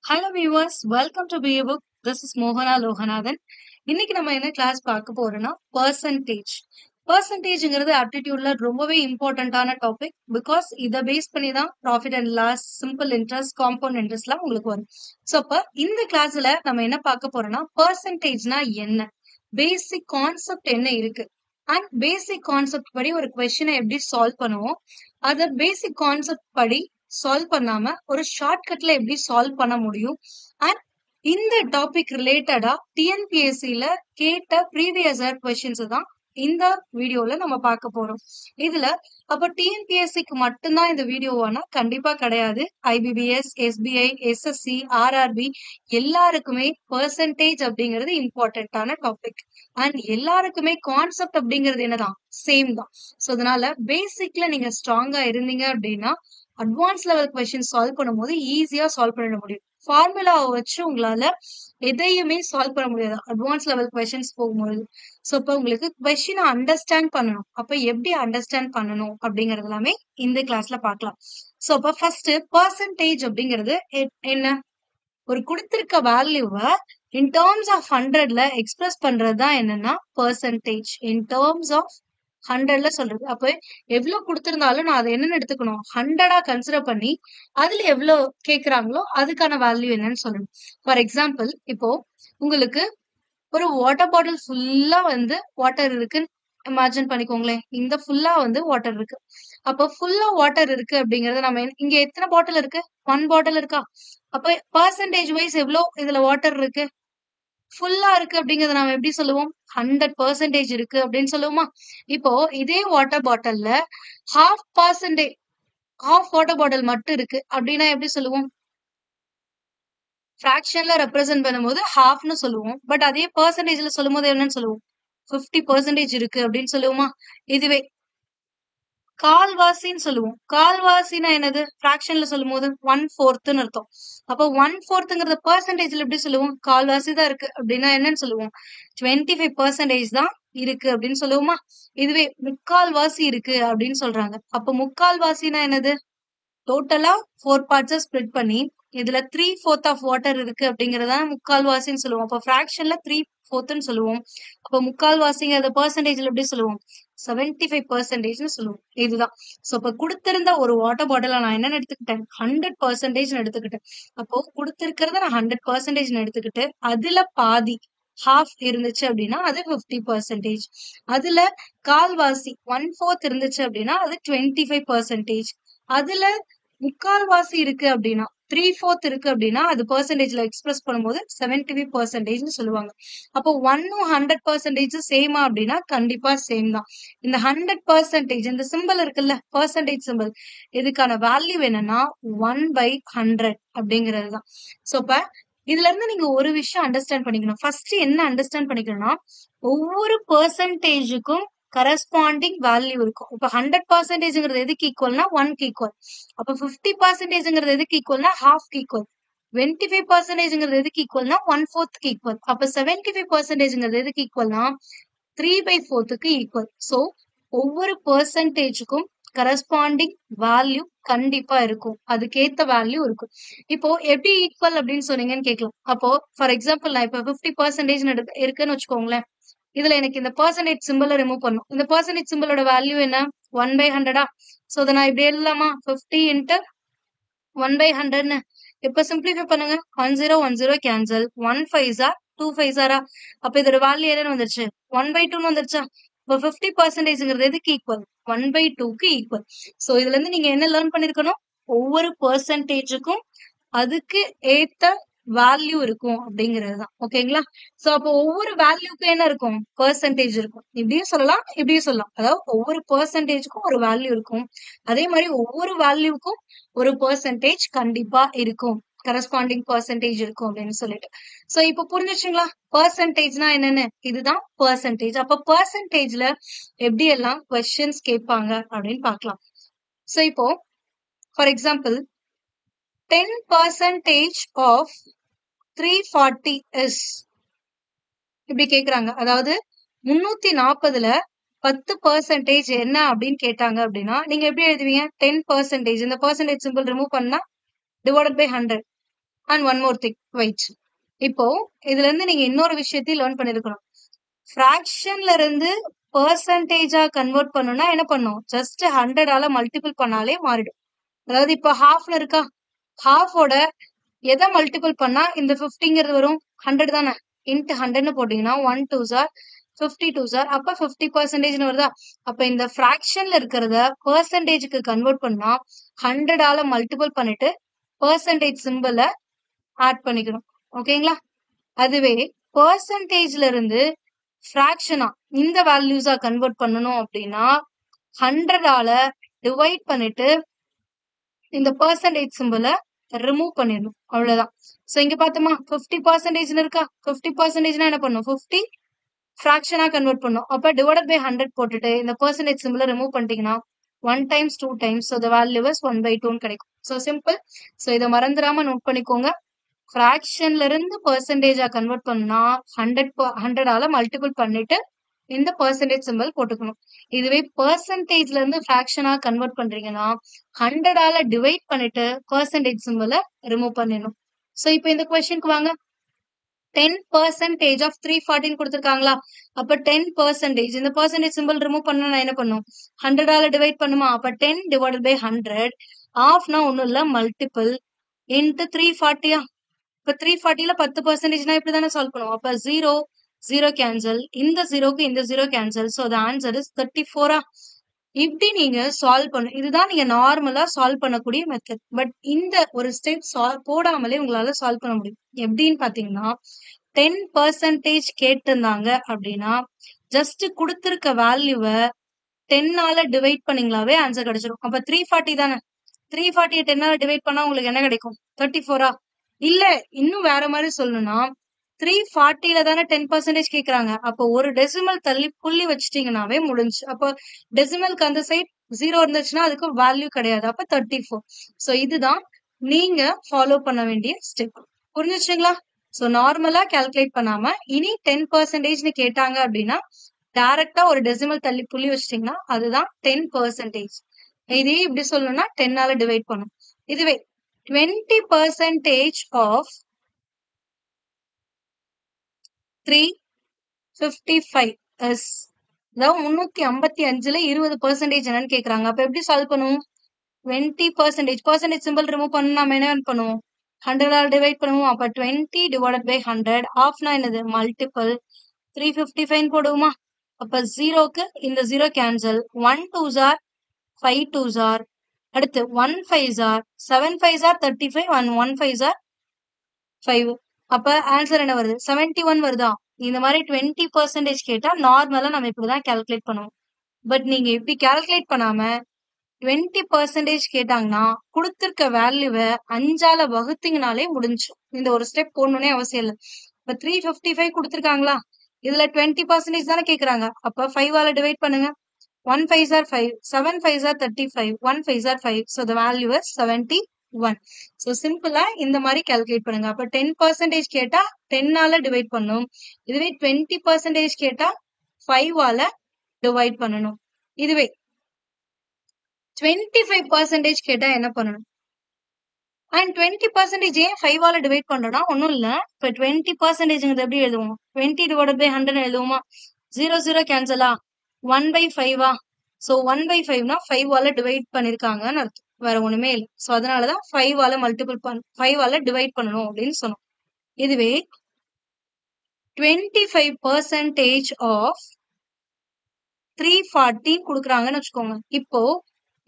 Hello viewers, welcome to BA Book. This is Mohana Lohanathan. இன்னைக்கு நம்ம என்ன class பார்க்க போறோம்னா பர்சன்டேஜ். பர்சன்டேஜ்ங்கிறது ஆப்டிடியூட்ல ரொம்பவே இம்பார்ட்டன்டான டாபிக். பிகாஸ் இதை பேஸ் பண்ணி தான் profit and loss, simple interest, compound இன்ட்ரெஸ்ட்லாம் உங்களுக்கு வரும். ஸோ அப்ப இந்த கிளாஸ்ல நம்ம என்ன பார்க்க போறோம்னா பர்சன்டேஜ்னா என்ன, பேசிக் கான்செப்ட் என்ன இருக்கு, அண்ட் பேசிக் கான்செப்ட் படி ஒரு கொஸ்டினை எப்படி சால்வ் பண்ணுவோம், அத பேசிக் கான்செப்ட் படி சால்வ் பண்ணாம ஒரு ஷார்ட்கட்ல எப்படி சால்வ் பண்ண முடியும், அண்ட் இந்த டாபிக் ரிலேட்டடா டிஎன்பிஎஸ்சில கேட்ட ப்ரீவியஸ் இயர் கொஸ்டின்ஸ் தான் இந்த வீடியோல நம்ம பார்க்க போறோம். இதுல அப்ப டிஎன்பிஎஸ்சிக்கு மட்டும்தான் இந்த வீடியோவானா கண்டிப்பா கிடையாது. ஐபிபிஎஸ், எஸ்பிஐ, எஸ்எஸ்சி, ஆர்ஆர்பி எல்லாருக்குமே பர்சன்டேஜ் அப்படிங்கிறது இம்பார்ட்டன்டான டாபிக். அண்ட் எல்லாருக்குமே கான்செப்ட் அப்படிங்கிறது என்னதான், சேம் தான். ஸோ அதனால பேசிக்ல நீங்க ஸ்ட்ராங்கா இருந்தீங்க அப்படின்னா அட்வான்ஸ் லெவல் கொஸ்டின் சால்வ் பண்ணும்போது ஈஸியா சால்வ் பண்ண முடியும். ஃபார்முலாவை வச்சு உங்களால எதையுமே சால்வ் பண்ண முடியாது அட்வான்ஸ் லெவல் கொஸ்டின்ஸ் போகும்போது. ஸோ இப்போ உங்களுக்கு கொஸ்டினை அண்டர்ஸ்டாண்ட் பண்ணணும். அப்ப எப்படி அண்டர்ஸ்டாண்ட் பண்ணணும் அப்படிங்கறது எல்லாமே இந்த கிளாஸ்ல பார்க்கலாம். ஸோ அப்ப ஃபர்ஸ்ட் பர்சன்டேஜ் அப்படிங்கிறது என்ன, ஒரு கொடுத்திருக்க வேல்யூவை இன் டேர்ம்ஸ் ஆஃப் 100ல எக்ஸ்பிரஸ் பண்றது தான் என்னன்னா பர்சன்டேஜ். இன் டேர்ம்ஸ் ஆஃப் 100ல சொல்றது. அப்ப எவ்வளவு கொடுத்திருந்தாலும் நான் அதை என்னன்னு எடுத்துக்கணும், 100ஆ கன்சிடர் பண்ணி அதுல எவ்வளவு கேக்குறாங்களோ அதுக்கான வேல்யூ என்னன்னு சொல்லணும். ஃபார் எக்ஸாம்பிள், இப்போ உங்களுக்கு ஒரு வாட்டர் பாட்டில் ஃபுல்லா வாட்டர் இருக்குன்னு இமேஜின் பண்ணிக்கோங்களேன். இந்த ஃபுல்லா வாட்டர் இருக்கு. அப்ப ஃபுல்லா வாட்டர் இருக்கு அப்படிங்கறது நம்ம இங்க எத்தனை பாட்டில் இருக்கு, 1 பாட்டில் இருக்கா. அப்ப பர்சன்டேஜ் வைஸ் எவ்வளவு இதுல வாட்டர் இருக்கு, ஃபுல்லா இருக்கு அப்படிங்கறத நாம எப்படி சொல்லுவோம், 100% இருக்கு அப்படின்னு சொல்லுவோமா. இப்போ இதே வாட்டர் பாட்டில்ல half வாட்டர் பாட்டில் மட்டும் இருக்கு அப்படின்னா எப்படி சொல்லுவோம், ஃபிராக்ஷன்ல ரெப்ரசென்ட் பண்ணும்போது ஹாஃப்னு சொல்லுவோம். பட் அதே பர்சன்டேஜ்ல சொல்லும் போது என்னன்னு சொல்லுவோம், 50% இருக்கு அப்படின்னு சொல்லுவோமா. இதுவே கால்வாசின்னு சொல்லுவோம். கால்வாசினா என்னது, ஃபிராக்ஷன்ல சொல்லும் போது 1/4ன்னு அர்த்தம். அப்போ 1/4ங்கிறத பர்சன்டேஜ்ல எப்படி சொல்லுவோம், கால்வாசி தான் இருக்கு அப்படின்னா என்னன்னு சொல்லுவோம், 25% தான் இருக்கு அப்படின்னு சொல்லுவோமா. இதுவே முக்கால்வாசி இருக்கு அப்படின்னு சொல்றாங்க. அப்ப முக்கால்வாசினா என்னது, டோட்டலா 4 பார்ட்ஸா ஸ்ப்ளிட் பண்ணி இதுல 3/4 ஆஃப் வாட்டர் இருக்கு அப்படிங்கறத முக்கால்வாசின்னு சொல்லுவோம். அப்ப ஃபிராக்ஷன்ல 3/4ன்னு சொல்லுவோம். அப்ப முக்கால்வாசிங்கிறத பர்சன்டேஜ்ல எப்படி சொல்லுவோம், 75%ன்னு சொல்லுவோம். இதுதான். சோ இப்ப கொடுத்திருந்த ஒரு வாட்டர் பாட்டில நான் என்னன்னு எடுத்துக்கிட்டேன், 100% எடுத்துக்கிட்டேன். அப்போ கொடுத்திருக்கிறத நான் 100% எடுத்துக்கிட்டு அதுல பாதி ஹாஃப் இருந்துச்சு அப்படின்னா அது 50%. அதுல கால்வாசி 1/4 இருந்துச்சு அப்படின்னா அது 25%. அதுல முக்கால்வாசி இருக்கு அப்படின்னா 3/4 இருக்கு அப்படின்னா அது பர்சன்டேஜ்ல எக்ஸ்பிரஸ் பண்ணும்போது 75%ன்னு சொல்லுவாங்க. அப்போ 1ம் 100% சேமா அப்படின்னா கண்டிப்பா சேம் தான். இந்த 100% இந்த சிம்பிள் இருக்குல்ல, பர்சன்டேஜ் சிம்பிள், இதுக்கான வேல்யூ என்னன்னா 1/100 அப்படிங்கிறது தான். சோ இப்ப இதுல இருந்து நீங்க ஒரு விஷயம் அண்டர்ஸ்டாண்ட் பண்ணிக்கணும். ஃபர்ஸ்ட் என்ன அண்டர்ஸ்டாண்ட் பண்ணிக்கணும்னா, ஒவ்வொரு பர்சன்டேஜுக்கும் கரஸ்பாண்டிங் வேல்யூ இருக்கும். இப்ப 100%ங்கிறது எதுக்கு ஈக்குவல்னா 1க்கு ஈக்குவல். அப்ப 50%ங்கிறது எதுக்கு ஈக்குவல்னா ஹாஃப்க்கு ஈக்குவல். 25%ங்கிறது எதுக்கு ஈக்குவல்னா 1/4க்கு ஈக்குவல். அப்ப 75%ங்கிறது எதுக்கு ஈக்குவல்னா 3/4க்கு ஈக்குவல். சோ ஒவ்வொரு பர்சன்டேஜுக்கும் கரஸ்பாண்டிங் வேல்யூ கண்டிப்பா இருக்கும், அதுக்கேத்த வேல்யூ இருக்கும். இப்போ எப்படி ஈக்குவல் அப்படின்னு சொன்னீங்கன்னு கேட்கலாம். அப்போ ஃபார் எக்ஸாம்பிள் நான் இப்ப 50% இருக்குன்னு வச்சுக்கோங்களேன். இதுல எனக்கு இந்த பர்சன்டேஜ் சிம்பிள ரிமூவ் பண்ணும். இந்த பர்சன்டேஜ் சிம்பிளோட வேல்யூ என்ன, 1/100. சோ அதை நான் இப்படி எழுதலாமா, 50 இன்ட்டு 1/100ன்னு. இப்ப சிம்பிளிஃபை பண்ணுங்க, 10 கேன்சல், 1 5s 2 5s. அப்ப இதோட வேல்யூ என்னன்னு வந்துருச்சு, 1/2ன்னு வந்துருச்சா. இப்ப 50%ங்கிறது எதுக்கு ஈக்குவல், 1/2க்கு ஈக்குவல். சோ இதுல இருந்து நீங்க என்ன லேர்ன் பண்ணிருக்கணும், ஒவ்வொரு பர்சன்டேஜுக்கும் அதுக்கு ஏத்த வேல்யூ இருக்கும் அப்படிங்கிறது தான். ஓகேங்களா. சோ அப்போ ஒவ்வொரு வேல்யூக்கும் என்ன இருக்கும், பர்சன்டேஜ் இருக்கும். இப்படியும் சொல்லலாம் இப்படியும் சொல்லலாம். அதாவது ஒவ்வொரு பர்சன்டேஜுக்கும் ஒரு வேல்யூ இருக்கும், அதே மாதிரி ஒவ்வொரு வேல்யூக்கும் ஒரு பர்சன்டேஜ் கண்டிப்பா இருக்கும், கரஸ்பாண்டிங் பர்சன்டேஜ் இருக்கும் அப்படின்னு சொல்லிட்டு. சோ இப்ப புரிஞ்சுச்சுங்களா, பர்சன்டேஜ்னா என்னன்னு. இதுதான் பர்சன்டேஜ். அப்ப பர்சன்டேஜ்ல எப்படி எல்லாம் கொஸ்டின்ஸ் கேட்பாங்க அப்படின்னு பார்க்கலாம். சோ இப்போ ஃபார் எக்ஸாம்பிள் 10% of 340 is இப்படி கேக்குறாங்க. அதாவது 340ல 10% என்ன அப்படின்னு கேட்டாங்க அப்படின்னா நீங்க எப்படி எழுதுவீங்க, 10%. இந்த பர்சன்டேஜ் சிம்பிள் ரிமூவ் பண்ணா divided by 100. And one more thing wait. இப்போ இதுல இருந்து நீங்க இன்னொரு விஷயத்தையும் லேர்ன் பண்ணிருக்கணும். ஃபிராக்ஷன்ல இருந்து பெர்சன்டேஜா கன்வெர்ட் பண்ணணும்னா என்ன பண்ணும்? ஜஸ்ட் 100ஆல மல்டிபிள் பண்ணாலே மாறிடும். அதாவது இப்போ ஹாஃப்ல இருக்கா, ஹாஃபோட எதை மல்டிபிள் பண்ணா இந்த 50ங்கிறது வரும்? 100 தானே. இன்ட்டு 100ன்னு போட்டீங்கன்னா 1 2s are 50 2s are அப்ப 50% வருதா? அப்ப இந்த ஃபிராக்ஷன்ல இருக்கிறத பெர்சன்டேஜ்க்கு கன்வெர்ட் பண்ணா 100ஆல மல்டிபிள் பண்ணிட்டு பெர்சன்டேஜ் சிம்பிள ஆட் பண்ணிக்கணும். ஓகேங்களா? அதுவே பெர்சன்டேஜ்ல இருந்து ஃபிராக்ஷனா இந்த வேல்யூஸா கன்வெர்ட் பண்ணணும் அப்படின்னா 100ஆல டிவைட் பண்ணிட்டு இந்த பெர்சன்டேஜ் சிம்பிள ரிமூவ் பண்ணிடணும். அவ்வளவுதான். சோ இங்க பார்த்தோமா 50% இருக்கா, 50%னா என்ன பண்ணும்? 50 ஃபிராக்ஷனா கன்வெர்ட் பண்ணும். அப்ப டிவைடட் பை 100 போட்டுட்டு இந்த பெர்சன்டேஜ் சிம்பிள ரிமூவ் பண்ணிட்டீங்கன்னா 1 times 2 times so the value is 1/2 கிடைக்கும். So simple. ஸோ இதை மறந்துடாம நோட் பண்ணிக்கோங்க. ஃபிராக்ஷன்ல இருந்து பெர்சன்டேஜா கன்வெர்ட் பண்ணா 100ஆல மல்டிபிள் பண்ணிட்டு இந்த பெர்சன்டேஜ் சிம்பிள் போட்டுக்கணும். இதுவே பெர்சன்டேஜ்ல இருந்து ஃபிராக்ஷனா கன்வெர்ட் பண்றீங்கன்னா 100ஆல டிவைட் பண்ணிட்டு பெர்சன்டேஜ் சிம்பிள ரிமூவ் பண்ணிடணும். சோ இப்போ இந்த கொஸ்டினுக்கு வாங்க. 10% ஆஃப் 314 கொடுத்திருக்காங்களா? அப்ப 10% இந்த பெர்சன்டேஜ் சிம்பிள் ரிமூவ் பண்ணா நான் என்ன பண்ணும்? 100ஆல டிவைட் பண்ணுமா? அப்ப 10 டிவைடட் பை 100 ஆஃப்னா ஒண்ணும் இல்ல மல்டிபிள் இன்ட்டு 340. இப்ப 340ல 10%னா இப்படிதானே சால்வ் பண்ணுவோம். அப்ப 0 கேன்சல், இந்த 0க்கு இந்த 0 cancel. So the answer is 34. இப்படி நீங்க சால்வ் பண்ணு. இதுதான் நீங்க நார்மலா சால்வ் பண்ணக்கூடிய மெத்தட். பட் இந்த ஒரு ஸ்டெப் போடாமலே உங்களால சால்வ் பண்ண முடியும். எப்படின்னு பாத்தீங்கன்னா 10% கேட்டிருந்தாங்க அப்படின்னா ஜஸ்ட் கொடுத்திருக்க வேல்யூவை 10ஆல டிவைட் பண்ணீங்களாவே ஆன்சர் கிடைச்சிடும். அப்ப 340 தானே. 340 10ஆல டிவைட் பண்ணா உங்களுக்கு என்ன கிடைக்கும்? 34. இல்ல இன்னும் வேற மாதிரி சொல்லணும்னா 340ல தானே 10% கேக்குறாங்க. அப்போ ஒரு டெசிமல் தள்ளி புள்ளி வச்சுட்டீங்கன்னாவே முடிஞ்சு. அப்போ டெசிமலுக்கு அந்த சைட் 0 இருந்துச்சுன்னா அதுக்கு வேல்யூ கிடையாது. அப்ப 34. சோ இதுதான் நீங்க ஃபாலோ பண்ண வேண்டிய ஸ்டெப். புரிஞ்சுச்சுங்களா? சோ நார்மலா கால்குலேட் பண்ணாம இனி 10%ன்னு கேட்டாங்க அப்படின்னா டைரக்டா ஒரு டெசிமல் தள்ளி புள்ளி வச்சிட்டீங்கன்னா அதுதான் 10%. இதே இப்படி சொல்லணும்னா 10ஆல டிவைட் பண்ணும். இதுவே 20% ஆஃப் 355 is அதாவது 355ல 20% என்னன்னு கேக்குறாங்க. அப்ப எப்படி சால்வ் பண்ணுவோம்? 20% பெர்சன்டேஜ் சிம்பிள் ரிமூவ் பண்ணணும். நம்ம என்ன பண்ணுவோம்? 100ஆல டிவைட் பண்ணுவோம். அப்ப 20 டிவைடட் பை 100 ஆஃப்னா என்னது? மல்டிபிள் 355 போடுவோமா? அப்ப 0க்கு இந்த 0 cancel. 1 2s are 5 2s are அடுத்து 1 5s are 7 5s are 35 and 1 5s are 5. அப்ப ஆன்சர் என்ன வருது? 71 வருதா? இந்த மாதிரி 20% கேட்டா நார்மலா நம்ம இப்படிதான் கால்குலேட் பண்ணுவோம். பட் நீங்க இப்படி கால்குலேட் பண்ணாம 20% கேட்டாங்கன்னா கொடுத்திருக்க வேல்யூவை 5ஆல வகுத்தீங்கனாலே முடிஞ்சு. இந்த ஒரு ஸ்டெப் போடணும்னே அவசியம் இல்லை. இப்ப 355 கொடுத்திருக்காங்களா? இதுல 20% தானே கேக்குறாங்க. அப்ப 5ஆல டிவைட் பண்ணுங்க. 1 5s are 5, 7 5s are 35, 1 5s are 5. So the value is 71. So சிம்பிளா இந்த மாதிரி கால்குலேட் பண்ணுங்க. அப்ப 10% கேட்டா 10ஆல டிவைட் பண்ணணும். இதுவே 20% கேட்டா 5ஆல டிவைட் பண்ணணும். இதுவே 25% கேட்டா என்ன பண்ணணும்? அண்ட் 20% ஏன் 5ஆல டிவைட் பண்றோம்னா ஒன்னும் இல்ல. இப்ப 20% எப்படி எழுதுவோம்? 20 டிவைடட் பை 100 எழுதுவோமா? 0 0 கேன்சலா? 1/5. சோ 1/5னா 5ஆல டிவைட் பண்ணிருக்காங்கன்னு அர்த்தம். வேற ஒண்ணுமே இல்லை. சோ அதனாலதான் 5ஆல மல்டிபிள் 5ஆல டிவைட் பண்ணணும் அப்படின்னு சொன்னோம். இதுவே 25% ஆஃப் 340 கொடுக்குறாங்கன்னு வச்சுக்கோங்க. இப்போ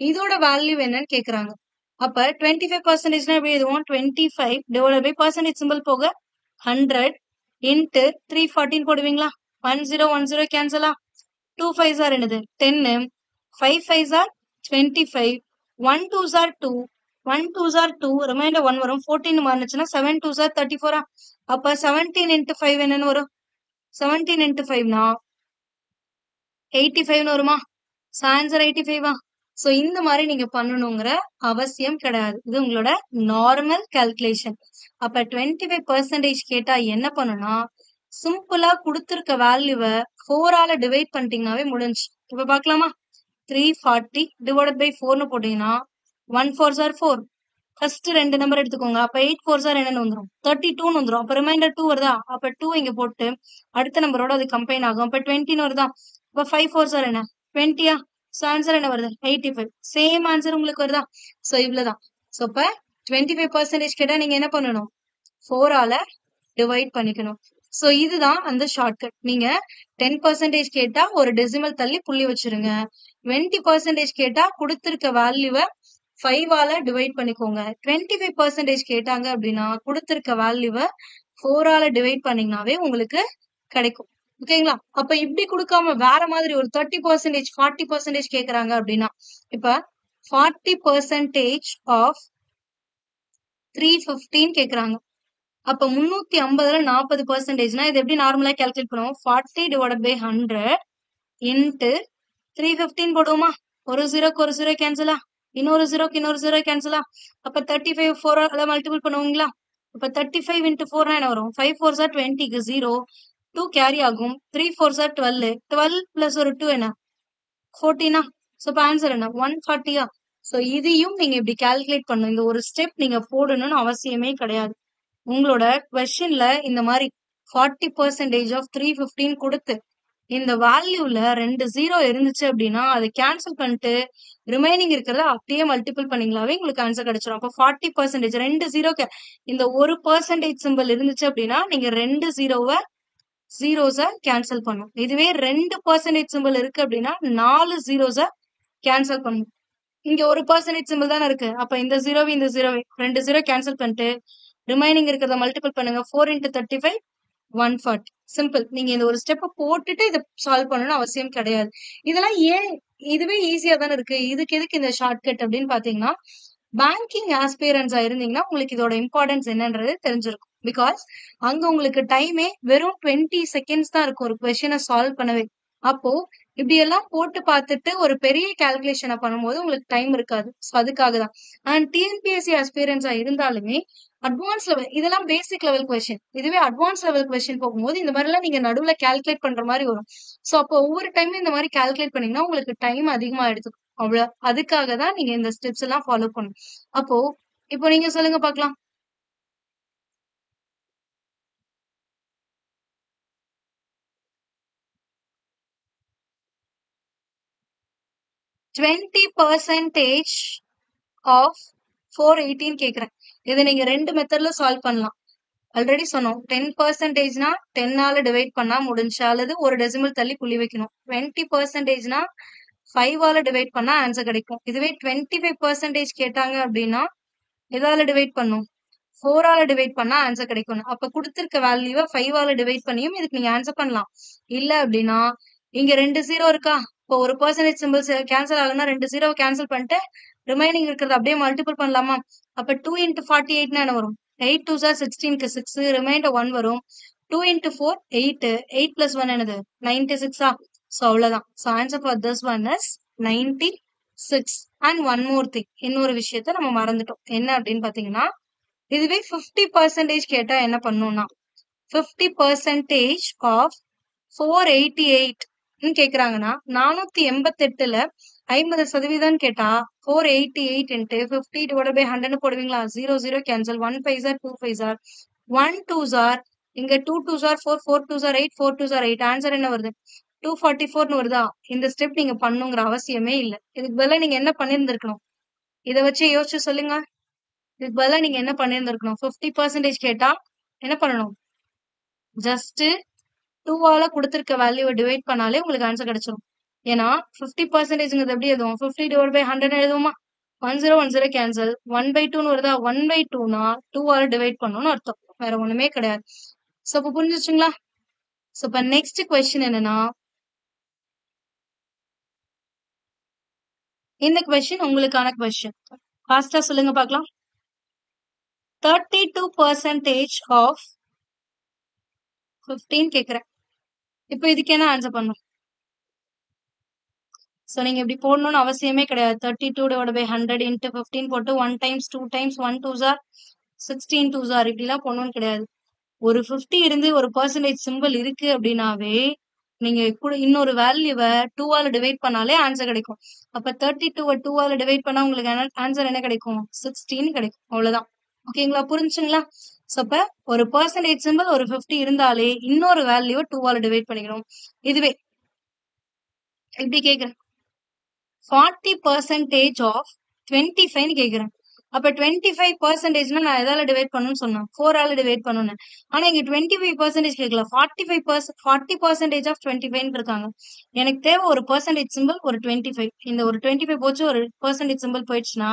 இதோட வேல்யூ என்னன்னு கேக்குறாங்க. அப்ப 25%னா எப்படி எழுதுவோம்? 25 டிவைடட் பை பெர்சன்டேஜ் சிம்பிள் போக 100 இன்ட்டு 314 போடுவீங்களா? 1010 கேன்சலா? 2 5s are என்னது? 10, 5 5s are 25, 1 2s are 2, 1 2s are 2, reminder 1 வரும். 14 மாறுச்சுன்னா 7 2s are 34. அப்ப 17 into 5 என்னன்னு வரும்? 17 into 5னா 85 வருமா? ஆன்சர் 85. சோ இந்த மாதிரி நீங்க பண்ணணுங்கிற அவசியம் கிடையாது. இது உங்களோட நார்மல் கால்குலேஷன். அப்ப 25% கேட்டா என்ன பண்ணுனா சிம்பிளா கொடுத்திருக்க வேல்யூவை 4ஆல டிவைட் பண்ணிட்டீங்கன்னாவே முடிஞ்சு. இப்ப பாக்கலாமா? 340 டிவைடட் பை 4ன்னு போட்டீங்கன்னா 1 4s are 4, ஃபர்ஸ்ட் ரெண்டு நம்பர் எடுத்துக்கோங்க. அப்ப 8 4 சார் என்னன்னு வந்துரும் 32ன்னு வந்துரும். அப்ப ரிமைண்டர் 2 வருதா? அப்ப 2 இங்க போட்டு அடுத்த நம்பரோட அது கம்பைன் ஆகும். அப்ப 20ன்னு வருதா? அப்ப 5 4 சார் என்ன 20யா? சோ ஆன்சர் என்ன வருது 85. சேம் ஆன்சர் உங்களுக்கு வருதா? சோ இவ்வளவுதான். சோ இப்ப 25% கேட்டா நீங்க என்ன பண்ணணும்? 4 ஆல டிவைட் பண்ணிக்கணும். சோ இதுதான் அந்த ஷார்ட்கட். நீங்க 10% கேட்டா ஒரு டெசிமல் தள்ளி புள்ளி வச்சிருங்க. 20% கேட்டா கொடுத்திருக்க வேல்யூவை 5 ஆல டிவைட் பண்ணிக்கோங்க. 25% கேட்டாங்க அப்படின்னா கொடுத்திருக்க வேல்யூவை 4 ஆல டிவைட் பண்ணீங்கன்னாவே உங்களுக்கு கிடைக்கும். ஓகேங்களா? அப்ப இப்படி கொடுக்காம வேற மாதிரி ஒரு 30% 40% கேக்குறாங்க அப்படின்னா, இப்ப 40% ஆஃப் 315 கேக்குறாங்க. அப்ப 350ல 40%னா இது எப்படி நார்மலா கால்குலேட் பண்ணுவோம்? 40 டிவைடட் பை 100 இன்ட்டு 315 போடுவோமா? ஒரு ஜீரோக்கு ஒரு ஜீரோ கேன்சலா? இன்னொரு ஜீரோக்கு இன்னொரு ஜீரோ கேன்சலா? அப்ப 35 4 மல்டிபிள் பண்ணுவீங்களா? அப்ப 35 இன்ட்டு 4 என்ன வரும்? 5 4 சார் 20க்கு 0 2 கேரி ஆகும். 3 4 சார் 12 12 பிளஸ் ஒரு 2 என்ன 14 சோ இப்ப ஆன்சர் என்ன 140. சோ இதையும் நீங்க இப்படி கால்குலேட் பண்ணணும். இந்த ஒரு ஸ்டெப் நீங்க போடணும்னு அவசியமே கிடையாது. உங்களோட கொஸ்டின்ல இந்த மாதிரி 40% ஆஃப் 315 கொடுத்து இந்த வேல்யூல 2 0 இருந்துச்சு அப்படின்னா அதை கேன்சல் பண்ணிட்டு ரிமைனிங் இருக்கிறத அப்படியே மல்டிபிள் பண்ணீங்களாவே உங்களுக்கு ஆன்சர் கிடைச்சிடும். அப்போ 40% 2 0க்கு இந்த ஒரு பெர்சன்டேஜ் சிம்பிள் இருந்துச்சு அப்படின்னா நீங்க 2 ஜீரோஸ கேன்சல் பண்ணும். இதுவே 2% சிம்பிள் இருக்கு அப்படின்னா 4 ஜீரோஸ கேன்சல் பண்ணும். இங்க ஒரு பெர்சன்டேஜ் சிம்பிள் தானே இருக்கு. அப்ப இந்த ஜீரோவை இந்த ஜீரோவை 2 ஜீரோ கேன்சல் பண்ணிட்டு ரிமைனிங் இருக்கிறத மல்டிபிள் பண்ணுங்க. 4 இன்ட்டு 35 140. சிம்பிள். நீங்க இந்த ஒரு ஸ்டெப் போட்டுட்டு இதை சால்வ் பண்ணணும்னு அவசியம் கிடையாது. இதெல்லாம் ஏன் இதுவே ஈஸியா தானே இருக்கு. இதுக்கு எதுக்கு இந்த ஷார்ட்கட் அப்படின்னு பாத்தீங்கன்னா, பேங்கிங் ஆஸ்பிரன்ஸா இருந்தீங்கன்னா உங்களுக்கு இதோட இம்பார்ட்டன்ஸ் என்னன்றது தெரிஞ்சிருக்கும். பிகாஸ் அங்க உங்களுக்கு டைமே வெறும் 20 செகண்ட்ஸ் தான் இருக்கும் ஒரு கொஸ்டினை சால்வ் பண்ணவே. அப்போ இப்படி எல்லாம் போட்டு பார்த்துட்டு ஒரு பெரிய கால்குலேஷனை பண்ணும்போது உங்களுக்கு டைம் இருக்காது. ஸோ அதுக்காக தான். அண்ட் டிஎன்பிஎஸ்சி ஆஸ்பிரன்ஸா இருந்தாலுமே அட்வான்ஸ் லெவல் இதெல்லாம் பேசிக் லெவல் கொஸ்டின். இதுவே அட்வான்ஸ் லெவல் கொஸ்டின் போகும்போது இந்த மாதிரி எல்லாம் நீங்க நடுவுல கால்குலேட் பண்ற மாதிரி வரும். சோ அப்போ ஒவ்வொரு டைமும் இந்த மாதிரி கால்குலேட் பண்ணீங்கன்னா உங்களுக்கு டைம் அதிகமா எடுத்துக்கும். அவ்வளவு அதுக்காக தான் நீங்க இந்த ஸ்டெப்ஸ் எல்லாம் ஃபாலோ பண்ணணும். அப்போ இப்போ நீங்க சொல்லுங்க பார்க்கலாம். %20 ஆஃப் 418 கேக்குறேன். இதை நீங்க ரெண்டு மெத்தட்ல சால்வ் பண்ணலாம். ஆல்ரெடி சொன்னோம் 10%னா 10ஆல டிவைட் பண்ணா முடிஞ்சு, அல்லது ஒரு டெசிமல் தள்ளி புள்ளி வைக்கணும். 20%னா 5ஆல டிவைட் பண்ணா ஆன்சர் கிடைக்கும். இதுவே 25% கேட்டாங்க அப்படின்னா எதால டிவைட் பண்ணும்? 4ஆல டிவைட் பண்ணா ஆன்சர் கிடைக்கும். அப்ப கொடுத்திருக்க வேல்யூவை 5ஆல டிவைட் பண்ணியும் இதுக்கு நீங்க ஆன்சர் பண்ணலாம். இல்ல அப்படின்னா இங்க 2 ஜீரோ இருக்கா? இப்போ ஒரு பெர்சன்டேஜ் சிம்பிள்ஸ் கேன்சல் ஆகணும்னா 2 ஜீரோவை கேன்சல் பண்ணிட்டு ரிமைனிங் இருக்கிறது அப்படியே மல்டிபிள் பண்ணலாமா? அப்ப 2 இன்ட்டு 48 என்ன வரும்? 8 2 சார் 16க்கு 6 ரிமைண்டர் 1 வரும். 2 இன்ட்டு 4 8 8 பிளஸ் 1 என்னது 96. சோ அவ்வளவுதான். So answer for this one is 96. And one more thing, இன்னொரு விஷயத்த நம்ம மறந்துட்டோம். என்ன அப்படின்னு பாத்தீங்கன்னா, இதுவே 50% கேட்டா என்ன பண்ணும்னா 50% ஆஃப் 488 கேக்குறாங்கன்னா 488ல 50% கேட்டா 488 இன்ட்டு 50 டிவைட் பை 100 போடுவீங்களா? 0 0 கேன்சல். 1 5 சார் 2 5 சார் 1 2 சார் இங்க 2 2 சார் 4 4 2 சார் 8 4 2 சார் 8. ஆன்சர் என்ன வருது? 244 வருதா? இந்த ஸ்டெப் நீங்க பண்ணுங்கிற அவசியமே இல்ல. இதுக்கு பதிலா நீங்க என்ன பண்ணிருந்திருக்கணும்? இதை வச்சு யோசிச்சு சொல்லுங்க. இதுக்கு பதிலா நீங்க என்ன பண்ணிருந்திருக்கணும்? 50% கேட்டா என்ன பண்ணணும்? ஜஸ்ட் 2ஆல கொடுத்திருக்க வேல்யூவை டிவைட் பண்ணாலே உங்களுக்கு ஆன்சர் கிடைச்சிடும். ஏன்னா 50%ங்கிறது எப்படி எழுதுவோம்? 50 டிவைட் பை 100 எழுதுவோமா? 10 10 கேன்சல். 1/2ன்னு வருதா? 1/2னா 2ஆல டிவைட் பண்ணணும்னு அர்த்தம். வேற ஒண்ணுமே கிடையாது. சோ இப்ப புரிஞ்சுச்சுங்களா? சோ இப்ப நெக்ஸ்ட் கொஸ்டின் என்னன்னா, இந்த கொஸ்டின் உங்களுக்கான கொஸ்டின். ஃபாஸ்டா சொல்லுங்க பார்க்கலாம். 32% ஆஃப் 15 கேக்குறேன். இப்போ இதுக்கு என்ன ஆன்சர் பண்ணும்? சோ நீங்க இப்படி போடணும்னு அவசியமே கிடையாது. 32 டிவைட் பை 100 இன்ட்டு 15 போட்டு 1 டைம்ஸ் 2 டைம்ஸ் 1 2 சார் 16 2 சார் இப்படிலாம் போடணும்னு கிடையாது. ஒரு 50 இருந்து ஒரு பெர்சன்டேஜ் சிம்பிள் இருக்கு அப்படின்னாவே நீங்க கூட இன்னொரு வேல்யூவை 2ஆல டிவைட் பண்ணாலே ஆன்சர் கிடைக்கும். அப்ப 32 2ஆல டிவைட் பண்ணா உங்களுக்கு ஆன்சர் என்ன கிடைக்கும்? 16 கிடைக்கும். அவ்வளவுதான். ஓகேங்களா? புரிஞ்சுங்களா? சோ அப்ப ஒரு பெர்சன்டேஜ் சிம்பிள் ஒரு 50 இருந்தாலே இன்னொரு வேல்யூவை 2ஆல டிவைட் பண்ணிக்கணும். இதுவே இப்படி கேக்குறேன், 40% ஆஃப் 25 கேக்குறேன். அப்ப 25% நான் எதால டிவைட் பண்ணணும்னு சொன்னேன்? 4ஆல டிவைட் பண்ணணும். ஆனா இங்க 25% கேட்கல, 40% ஆஃப் 25 இருக்காங்க. எனக்கு தேவை ஒரு பெர்சன்டேஜ் சிம்பிள் ஒரு 25. இந்த ஒரு 25 போச்சு, ஒரு பெர்சன்டேஜ் சிம்பிள் போயிடுச்சுன்னா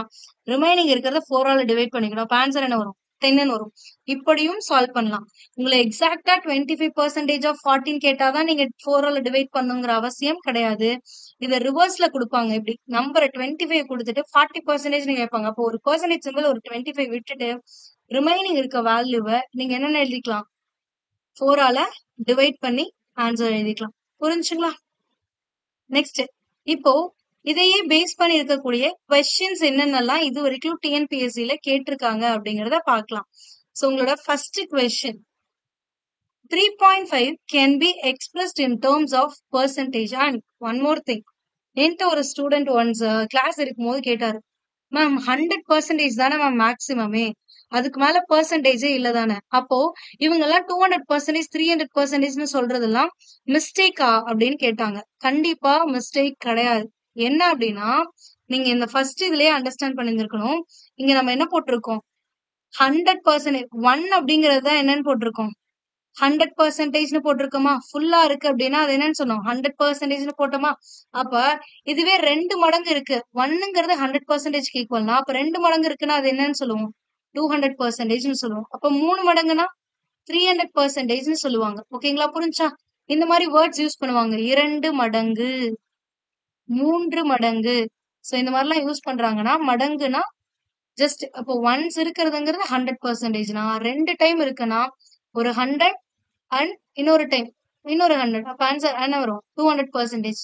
ரிமைனிங் இருக்கிறத 4ஆல டிவைட் பண்ணிக்கணும். அப்ப ஆன்சர் என்ன வரும்? 10 வரும். இப்படியும் சால்வ் பண்ணலாம். உங்களை எக்ஸாக்டா 25% ஆஃப் 14 கேட்டாதான் நீங்க 4ஆல டிவைட் பண்ணுங்கிற அவசியம் கிடையாது. இதை ரிவர்ஸ்ல கொடுப்பாங்க. இப்படி நம்பரை 25 கொடுத்துட்டு 40% கேட்பாங்க. அப்போ ஒரு பெர்சன்டேஜ் சிம்பிள் ஒரு 25 விட்டுட்டு ரிமைனிங் இருக்க வேல்யூவை நீங்க என்னென்ன எழுதிக்கலாம்? 4ஆல டிவைட் பண்ணி ஆன்சர் எழுதிக்கலாம். புரிஞ்சுங்களா? நெக்ஸ்ட், இப்போ இதையே பேஸ் பண்ணி இருக்கக்கூடிய கொஸ்டின்ஸ் என்னென்னலாம் இது வரைக்கும் டிஎன்பிஎஸ்சில கேட்டிருக்காங்க அப்படிங்கறத பார்க்கலாம். சோ உங்களோட first question, 3.5 can be expressed in terms of percentage. And one more thing, என்கிட்ட ஒரு ஸ்டூடெண்ட் ஒன்ஸ் கிளாஸ் இருக்கும்போது கேட்டாரு, மேம் 100% தானே மேம் மேக்சிமமே, அதுக்கு மேல பெர்சன்டேஜே இல்ல தானே, அப்போ இவங்க எல்லாம் 200% 300% சொல்றதெல்லாம் மிஸ்டேக்கா அப்படின்னு கேட்டாங்க. கண்டிப்பா மிஸ்டேக் கிடையாது. என்ன அப்படின்னா, நீங்க இந்த ஃபர்ஸ்ட் இதுலயே அண்டர்ஸ்டாண்ட் பண்ணிருக்கணும். இங்க நம்ம என்ன போட்டிருக்கோம்? 100%, 1 அப்படிங்கறது தான் என்னன்னு போட்டிருக்கோம்? 100% போட்டிருக்கோமா? ஃபுல்லா இருக்கு அப்படின்னா அது என்னன்னு சொன்னோம்? 100% போட்டோமா? அப்ப இதுவே 2 மடங்கு இருக்கு, 1ங்கிறது 100% ஈக்குவல்னா அப்ப 2 மடங்கு இருக்குன்னா அது என்னன்னு சொல்லுவோம்? 200% சொல்லுவோம். அப்ப 3 மடங்குனா 300% சொல்லுவாங்க. ஓகேங்களா? புரிஞ்சா? இந்த மாதிரி வேர்ட்ஸ் யூஸ் பண்ணுவாங்க. 2 மடங்கு, 3 மடங்கு. சோ இந்த மாதிரி எல்லாம் யூஸ் பண்றாங்கன்னா, மடங்குனா ஜஸ்ட் அப்போ ஒன்ஸ் இருக்கிறதுங்கிறது 100%, 2 டைம் இருக்குன்னா ஒரு 100 அண்ட் இன்னொரு டைம் இன்னொரு 100. அப்ப ஆன்சர் என்ன வரும்? 200%.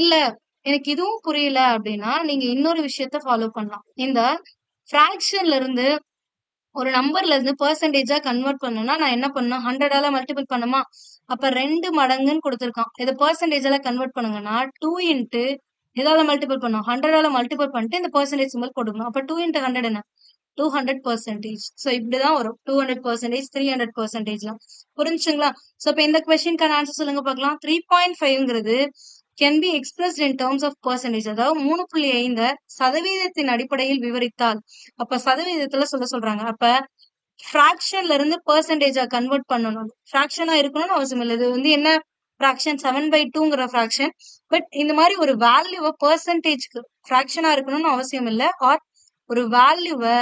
இல்ல எனக்கு இதுவும் புரியல அப்படின்னா நீங்க இன்னொரு விஷயத்த ஃபாலோ பண்ணலாம். இந்த பிராக்ஷன்ல இருந்து ஒரு நம்பர்ல இருந்து பெர்சன்டேஜா கன்வெர்ட் பண்ணணும்னா நான் என்ன பண்ணணும்? 100ஆல மல்டிபிள் பண்ணுமா? அப்ப 2 மடங்குன்னு கொடுத்திருக்கான். இதை பெர்சன்டேஜால கன்வெர்ட் பண்ணுங்கன்னா 2 இன்ட்டு எதால மல்டிபிள் பண்ணும்? 100ஆல மல்டிபிள் பண்ணிட்டு இந்த பெர்சன்டேஜ் சிம்பிள் போட்டுக்கணும். அப்ப 2 இன்ட்டு 100 என்ன? 200%. சோ இப்படிதான் வரும். 200%, 300%. புரிஞ்சுங்களா? சோ இப்ப இந்த கொஸ்டினுக்கான ஆன்சர் சொல்லுங்க பார்க்கலாம். 3.5ங்கிறது can be expressed in terms of percentage. அதாவது 3.5 சதவீதத்தின் அடிப்படையில் விவரித்தால், அப்ப சதவீதத்துல சொல்றாங்க. அப்ப பிராக்ஷன்ல இருந்து பெர்சன்டேஜா கன்வெர்ட் பண்ணணும். பிராக்ஷனா இருக்கணும்னு அவசியம் இல்லை. இது வந்து என்ன பிராக்ஷன்? 7/2ங்கிற பிராக்ஷன். பட் இந்த மாதிரி ஒரு வேல்யூவை பெர்சன்டேஜ்க்கு பிராக்ஷனா இருக்கணும்னு அவசியம் இல்லை. ஆர் ஒரு வேல்யூவை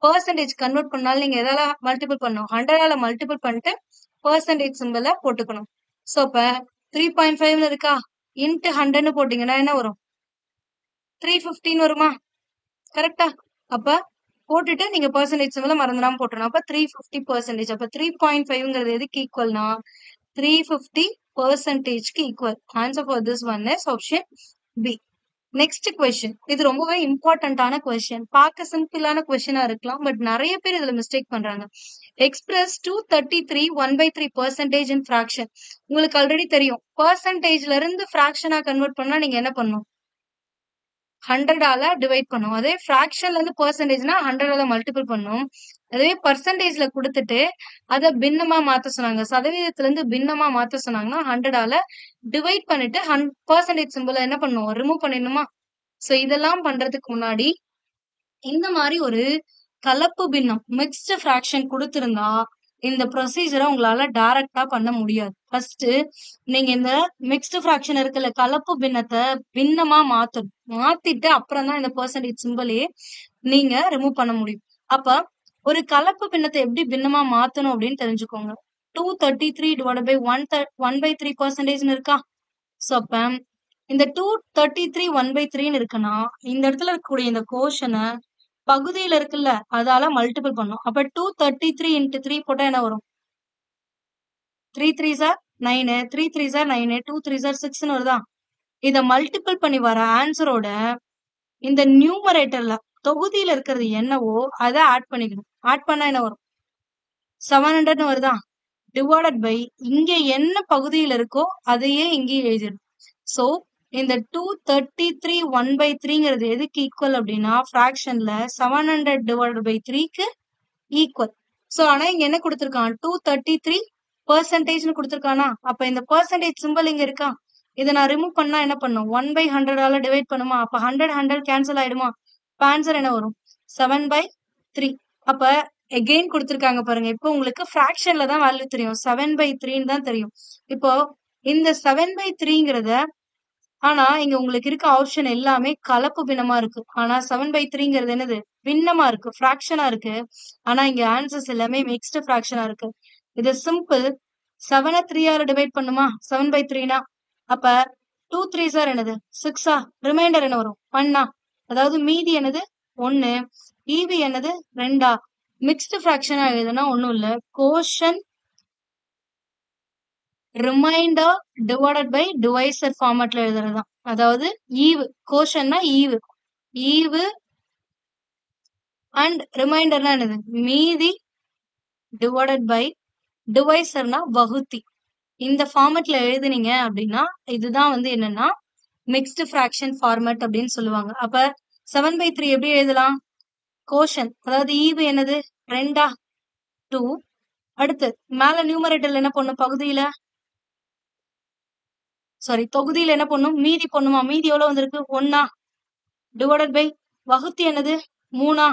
பெர்சன்டேஜ் கன்வெர்ட் பண்ணாலும் நீங்க எதால மல்டிபிள் பண்ணணும்? 100ஆல மல்டிபிள் பண்ணிட்டு பெர்சன்டேஜ் சிம்பிள போட்டுக்கணும். சோ இப்ப 3.5 இருக்கா, இன்ட்டு 100 போட்டீங்கன்னா என்ன வரும்? 315 வருமா? கரெக்டா? அப்ப போட்டுட்டு நீங்க பெர்சன்டேஜ் சிம்பிள மறந்துடாம போட்டுறணும். அப்ப 350%. அப்ப 3.5ங்கிறது எதுக்கு ஈக்குவல்னா 350%க்கு equal. Answer for this one is option B. Next question, இது ரொம்பவே இம்பார்ட்டன்டான கொஸ்டின். பார்க்க சிம்பிளான கொஸ்டினா இருக்கலாம், பட் நிறைய பேர் இதுல மிஸ்டேக் பண்றாங்க. எக்ஸ்பிரஸ் 233 1/3% இன் ஃபிராக்ஷன். உங்களுக்கு ஆல்ரெடி தெரியும், பெர்சன்டேஜ்ல இருந்து ஃபிராக்ஷனா கன்வெர்ட் பண்ணா நீங்க என்ன பண்ணணும்? 100ஆல டிவைட் பண்ணும். அதே ஃபிராக்ஷன்ல இருந்து பெர்சன்டேஜ்னா 100ஆல மல்டிபிள் பண்ணும். அதே பர்சன்டேஜ்ல கொடுத்துட்டு அதை பின்னமா மாத்த சொன்னாங்க, சதவீதத்துல இருந்து பின்னமா மாத்த சொன்னாங்கன்னா 100ஆல டிவைட் பண்ணிட்டு பெர்சன்டேஜ் சிம்பிள் என்ன பண்ணும்? ரிமூவ் பண்ணிடணுமா? சோ இதெல்லாம் பண்றதுக்கு முன்னாடி இந்த மாதிரி ஒரு கலப்பு பின்னம் மிக்ஸ்டு ஃபிராக்ஷன் கொடுத்திருந்தா இந்த ப்ரொசீஜரை உங்களால டைரக்டா பண்ண முடியாது. ஃபர்ஸ்ட் நீங்க இந்த மிக்ஸ்டு ஃபிராக்ஷன் இருக்குல்ல, கலப்பு பின்னத்தை பின்னமா மாத்தணும். மாத்திட்டு அப்புறம் தான் இந்த பெர்சன்டேஜ் சிம்பிளையே நீங்க ரிமூவ் பண்ண முடியும். அப்ப ஒரு கலப்பு பின்னத்தை எப்படி பின்னமா மாத்தணும் அப்படின்னு தெரிஞ்சுக்கோங்க. 233 divided by 1/3% இருக்கா? சோ அப்ப இந்த 233 1/3 இருக்குன்னா இந்த இடத்துல இருக்கக்கூடிய இந்த கோஷனை பகுதியில இருக்குல்ல அதால மல்டிபிள் பண்ணும். அப்ப 233 into 3 போட்டா என்ன வரும்? 3 3s are 9, 3 3s are 9, 2 3s are 6ன்னு வருதா? இத மல்டிபிள் பண்ணி வர ஆன்சரோட இந்த நியூமரேட்டர்ல தொகுதியில இருக்கிறது என்னவோ அதை ஆட் பண்ணிக்கணும். ஆட் பண்ணா என்ன வரும்? 700ன்னு வருதா? டிவைடட் பை இங்க என்ன பகுதியில் இருக்கோ அதையே இங்கே எழுதிடும். சோ இந்த 233 1/3ங்கிறது எதுக்கு ஈக்குவல் அப்படின்னா ஃபிராக்ஷன்ல 700 டிவைடட் பை 3க்கு ஈக்குவல். சோ ஆனா இங்க என்ன கொடுத்திருக்கான் 233% கொடுத்திருக்கானா, அப்ப இந்த பெர்சன்டேஜ் சிம்பிள் இங்க இருக்கா, இதை நான் ரிமூவ் பண்ணா என்ன பண்ணும் 1/100 டிவைட் பண்ணுமா, அப்ப 100 கேன்சல் ஆயிடுமா, இப்ப ஆன்சர் என்ன வரும் 7/3. அப்ப எகெயின் கொடுத்திருக்காங்க பாருங்க, இப்போ உங்களுக்கு ஃபிராக்ஷன்ல தான் வேல்யூ தெரியும், 7/3 தான் தெரியும். இப்போ இந்த 7/3ங்கிறத ஆனா இங்க உங்களுக்கு இருக்க ஆப்ஷன் எல்லாமே கலப்பு பின்னமா இருக்கு. ஆனா 7/3ங்கிறது என்னது பின்னமா இருக்கு, ஃபிராக்ஷனா இருக்கு. ஆனா இங்க ஆன்சர்ஸ் எல்லாமே மிக்ஸ்டு ஃபிராக்ஷனா இருக்கு. இது சிம்பிள். 7 3 டிவைட் பண்ணுமா 7/3னா, அப்ப 2 3s என்னது 6ஆ, ரிமைண்டர் என்ன வரும் 1ஆ, அதாவது மீதி என்னது 1, ஈவி என்னது 2ஆ. மிக்ஸ்டு ஃபிராக்ஷனா எழுதுனா ஒண்ணும் இல்ல, கோஷன் ரிமைண்டர் டிவைடட் பை டிவைசர் ஃபார்மட்ல எழுதுறதுதான். அதாவது ஈவு, கோஷன்னா ஈவு, ஈவு அண்ட் ரிமைண்டர்னா என்னது மீதி டிவைடட் பை டிவைசர்னா வகுத்தி. இந்த ஃபார்மட்ல எழுதுனீங்க அப்படின்னா இதுதான் வந்து என்னன்னா மிக்ஸ்டு ஃபிராக்ஷன் ஃபார்மட் அப்படின்னு சொல்லுவாங்க. அப்ப 7/3 எப்படி எழுதலாம், கோஷன் அதாவது ஈவு என்னது 2ஆ 2, அடுத்து மேல நியூமரேட்டர்ல என்ன பண்ணும் பகுதியில தொகுதியில என்ன பண்ணும் மீதி பண்ணுமா, மீதி எவ்வளவு வந்திருக்கு 1ஆ, டிவைடட் பை வகுத்தி என்னது 3ஆ,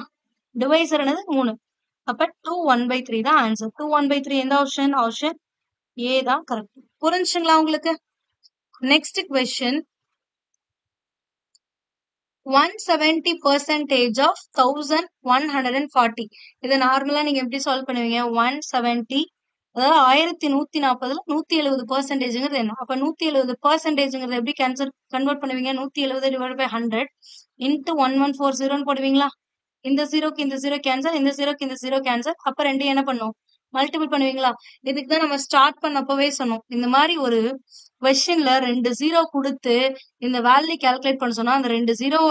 டிவைசர் என்னது 3. அப்ப 2 1/3 தான் ஆன்சர். 2 1/3 எந்த ஆப்ஷன், ஆப்ஷன் ஏ தான் கரெக்ட். புரிஞ்சுங்களா உங்களுக்கு? Next question, 170% of 1140. இதை நார்மலா நீங்க எப்படி சால்வ் பண்ணுவீங்க, 170 அதாவது 1140ல 170%ங்கிறது என்ன, அப்ப 170%ங்கிறது எப்படி கன்வெர்ட் பண்ணுவீங்க, 170 டிவைட் பை 100 இன்ட்டு 1140 போடுவீங்களா, இந்த ஜீரோக்கு இந்த ஜீரோ கேன்சல், இந்த ஜீரோக்கு இந்த ஜீரோ கேன்சல், அப்ப ரெண்டு என்ன பண்ணும் மல்டிபிள் பண்ணுவீங்களா. இதுக்கு தான் நம்ம ஸ்டார்ட் பண்ணப்பவே சொன்னோம், இந்த மாதிரி ஒரு கொஸ்டின்ல 2 ஜீரோ கொடுத்து இந்த வேல்யூ கால்குலேட் பண்ண சொன்னா அந்த 2 ஜீரோ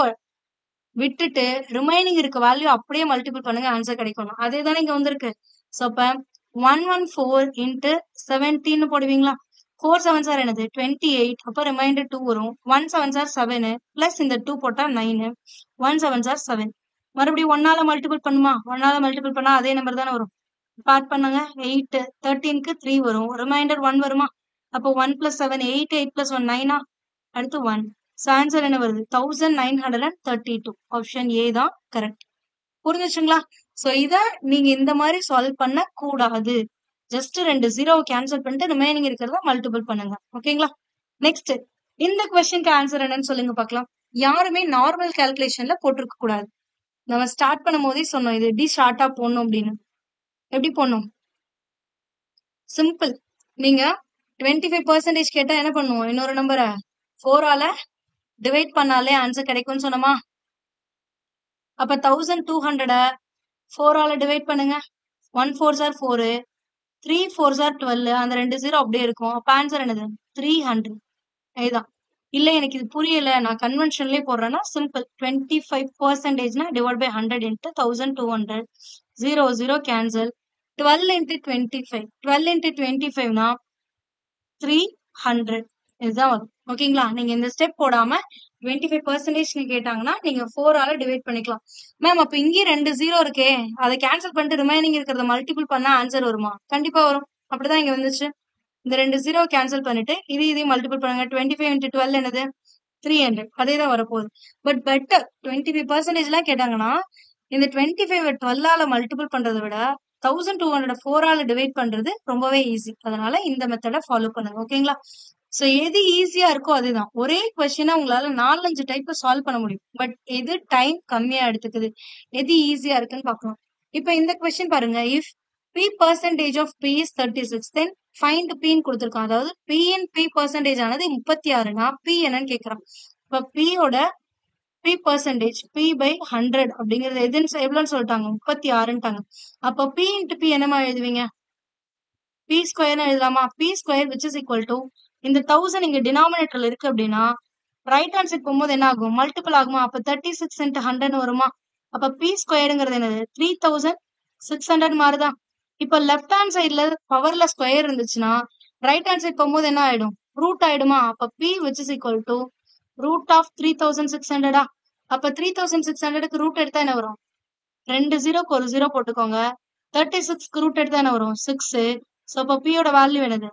விட்டுட்டு ரிமைனிங் இருக்க வேல்யூ அப்படியே மல்டிபிள் பண்ணுங்க, ஆன்சர் கிடைக்கும். அதே தானே இங்க வந்திருக்கு. சோ அப்ப 114 இன்ட்டு 17 போடுவீங்களா, 4 7s என்னது 28, அப்ப ரிமைண்டர் 2 வரும். 1 7s 7 பிளஸ் இந்த 2 போட்டா 9, 1 7s 7. மறுபடியும் 1ஆல மல்டிபிள் பண்ணுமா, 1ஆல மல்டிபிள் பண்ணா அதே நம்பர் தானே வரும். பார்ட் பண்ணுங்க, 8 13க்கு 3 வரும், ரிமைண்டர் 1 வருமா, அப்போ 1 + 7 8, 8 + 1 9ஆ, அடுத்து 1. ஆன்சர் என்ன வருது 1932. ஆப்ஷன் ஏ தான் கரெக்ட். புரிஞ்சுச்சுங்களா? சோ இத நீங்க இந்த மாதிரி சால்வ் பண்ண கூடாது, ஜஸ்ட் 2 ஜீரோவை கேன்சல் பண்ணிட்டு ரிமைனிங் இருக்கிறத மல்டிபிள் பண்ணுங்க. ஓகேங்களா? நெக்ஸ்ட் இந்த கொஸ்டினுக்கு ஆன்சர் என்னன்னு சொல்லுங்க பார்க்கலாம். யாருமே நார்மல் கால்குலேஷன்ல போட்டிருக்க கூடாது. நம்ம ஸ்டார்ட் பண்ணும் போதே சொன்னோம் இது எப்படி ஷார்ட்டா போடணும் அப்படின்னு. எப்படி போடணும், சிம்பிள். நீங்க 25% கேட்டா என்ன பண்ணுவோம், இன்னொரு நம்பரை 4ஆல டிவைட் பண்ணாலே ஆன்சர் கிடைக்கும்னு சொன்னோமா. அப்ப 1200 4ஆல டிவைட் பண்ணுங்க, 1 4s 4, 3 4s 12, அந்த 2 ஜீரோ அப்படியே இருக்கும். அப்ப ஆன்சர் என்னது 300. இதுதான். இல்ல எனக்கு இது புரியல நான் கன்வென்ஷன்லயே போடுறேன்னா சிம்பிள், 25%னா divide by 100 into 1200, 0 0 cancel, 12 into 25, 12 into 25னா 300. இதுதான் வரும். ஓகேங்களா? நீங்க இந்த ஸ்டெப் போடாம 25% கேட்டாங்கன்னா நீங்க 4ஆல டிவைட் பண்ணிக்கலாம். மேம் அப்ப இங்கே 2 ஜீரோ இருக்கே, அதை கேன்சல் பண்ணிட்டு ரிமைனிங் இருக்கிறத மல்டிபிள் பண்ணா ஆன்சர் வருமா, கண்டிப்பா வரும். அப்படிதான் இங்க வந்துச்சு. இந்த 2 ஜீரோ கேன்சல் பண்ணிட்டு இதையும் மல்டிபிள் பண்ணுங்க, 25 இன்ட்டு 12 என்னது 300, அதே தான் வரப்போகுது. பட் பெட்டர் 25% எல்லாம் கேட்டாங்கன்னா இந்த 25 12ஆல மல்டிபிள் பண்றதை விட 1200 4ஆல டிவைட் பண்றது ரொம்பவே ஈஸி. அதனால இந்த மெத்தடை ஃபாலோ பண்ணுங்க. ஓகேங்களா? சோ எது ஈஸியா இருக்கோ அதுதான். ஒரே கொஸ்டினா உங்களால 4-5 டைப்ல சால்வ் பண்ண முடியும். பட் எது டைம் கம்மியா எடுத்துக்குது, எது ஈஸியா இருக்குன்னு பார்க்கலாம். இப்ப இந்த கொஸ்டின் பாருங்க, if p% of p is 36, then find p ன்னு கொடுத்திருக்கான். அதாவது p in p% ஆனது 36னா p என்னன்னு கேக்குறான். இப்ப p யோட p%, p by 100 அப்படிங்கறது எவ்வளவுன்னு சொல்லிட்டாங்க, 36ன்ட்டாங்க. அப்ப p into p என்னமா எழுதுவீங்க, p ஸ்கொயர்னு எழுதலாமா, p square which is equal to இந்த 1000 இங்க டினாமினேட்டர்ல இருக்கு அப்படின்னா ரைட் ஹேண்ட் சைட் போகும்போது என்ன ஆகும் மல்டிபிள் ஆகுமா, அப்ப 36 into 100 வருமா. அப்ப p ஸ்கொயருங்கிறது என்னது 3600 மாறுதா. இப்ப லெஃப்ட் ஹேண்ட் சைட்ல பவர்ல ஸ்கொயர் இருந்துச்சுன்னா ரைட் ஹேண்ட் சைட் போகும்போது என்ன ஆயிடும்? ரூட் ஆயிடுமா? அப்ப p which is equal to root of 3600. அப்ப 3600க்கு ரூட் எடுத்தா என்ன வரும்? 2 ஜீரோக்கு ஒரு ஜீரோ போட்டுக்கோங்க. 36க்கு ரூட் எடுத்தா என்ன வரும்? 6. சோ அப்ப p யோட வேல்யூ என்னது?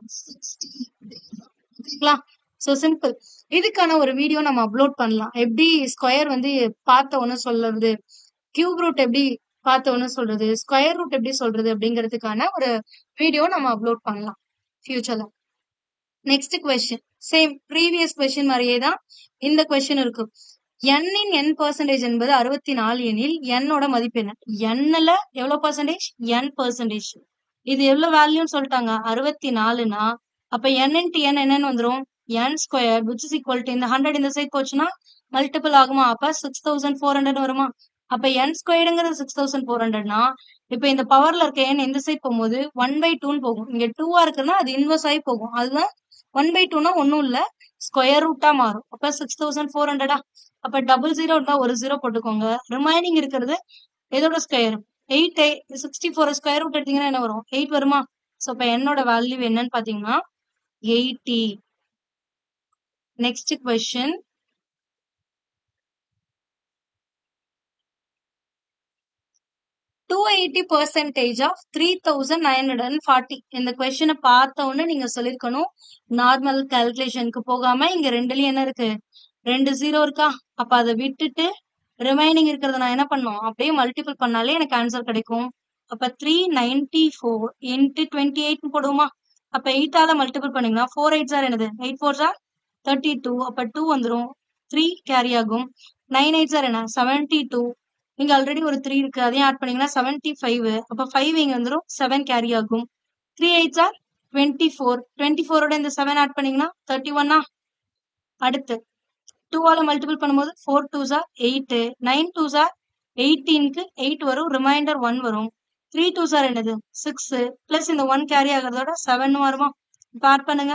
60. So simple. இதுக்கான ஒரு வீடியோ நம்ம அப்லோட் பண்ணலாம். எப்படி ஸ்கொயர் வந்து பார்த்த ஒன்னு சொல்றது, கியூப் ரூட் எப்படி பார்த்த ஒன்னு சொல்றது, ஸ்கொயர் ரூட் எப்படி சொல்றது அப்படிங்கிறதுக்கான ஒரு வீடியோ நம்ம அப்லோட் பண்ணலாம் ஃபியூச்சர்ல. Next question same previous question மாதிரியே தான் இந்த கொஸ்டின் இருக்கு. n இன் n பர்சன்டேஜ் என்பது 64 எனில் n ஓட மதிப்பு என்ன? n-ல எவ்வளவு பர்சன்டேஜ்? n percentage. இது எவ்வளவு வேல்யூன்னு சொல்லிட்டாங்க? 64னா அப்ப n இன்டு n என்னன்னு வந்துரும்? n square which is equal to இந்த 100 இந்த சைட் போச்சுன்னா மல்டிபிள் ஆகுமா? அப்ப 6400 வருமா? அப்ப n ஸ்கொயர்ங்கிறது 6400னா இப்ப இந்த பவர்ல இருக்க n இந்த சைட் போகும்போது 1/2ன்னு போகும். இங்க 2ஆ இருக்குன்னா அது இன்வெர்ஸ் ஆகி போகும். அதுதான் 1/2னா ஒன்னும் இல்ல, ஸ்கொயர் ரூட்டா மாறும். அப்ப 6400. அப்ப 00 இருந்தா ஒரு ஜீரோ போட்டுக்கோங்க. ரிமைனிங் இருக்கிறது எதோட ஸ்கொயர்? 8. 64 ஸ்கொயர் ரூட் எடுத்தீங்கன்னா என்ன வரும்? 8 வருமா? சோ அப்ப என்னோட வேல்யூ என்னன்னு பாத்தீங்கன்னா 80. Next question. %280 of 3940. இந்த கொஸ்டினை பார்த்த உடனே நீங்க சொல்லிருக்கணும் நார்மல் கால்குலேஷனுக்கு போகாம இங்க ரெண்டுலயும் என்ன இருக்கு? 2 ஜீரோ இருக்கா? அப்ப அதை விட்டுட்டு ரிமைனிங் இருக்கிறத நான் என்ன பண்ணும்? அப்படியே மல்டிபிள் பண்ணாலே எனக்கு ஆன்சர் கிடைக்கும். அப்ப 394 இன்ட்டு 28 போடுவோமா? அப்ப 8ஆல மல்டிபிள் பண்ணீங்கன்னா 4 8 சார் என்னது? 8 4 சார் 32. அப்ப 2 வந்துரும். 3 கேரி ஆகும். 9 8 சார் என்ன? 72. இங்க ஆல்ரெடி ஒரு 3 இருக்கு, அதையும் ஆட் பண்ணீங்கன்னா 75. அப்ப 5 இங்க வந்துரும். 7 கேரி ஆகும். 3 8 சார் 24. 24ஓட இந்த 7 ஆட் பண்ணீங்கன்னா 31. அடுத்து 2ஆல மல்டிபிள் பண்ணும்போது 4 2 சார் 8. 9 2 சார் 18க்கு 8 வரும். ரிமைண்டர் 1 வரும். 3 2 சார் என்னது? 6 பிளஸ் இந்த 1 கேரி ஆகிறதோட 7 வருமா? இப்ப ஆட் பண்ணுங்க.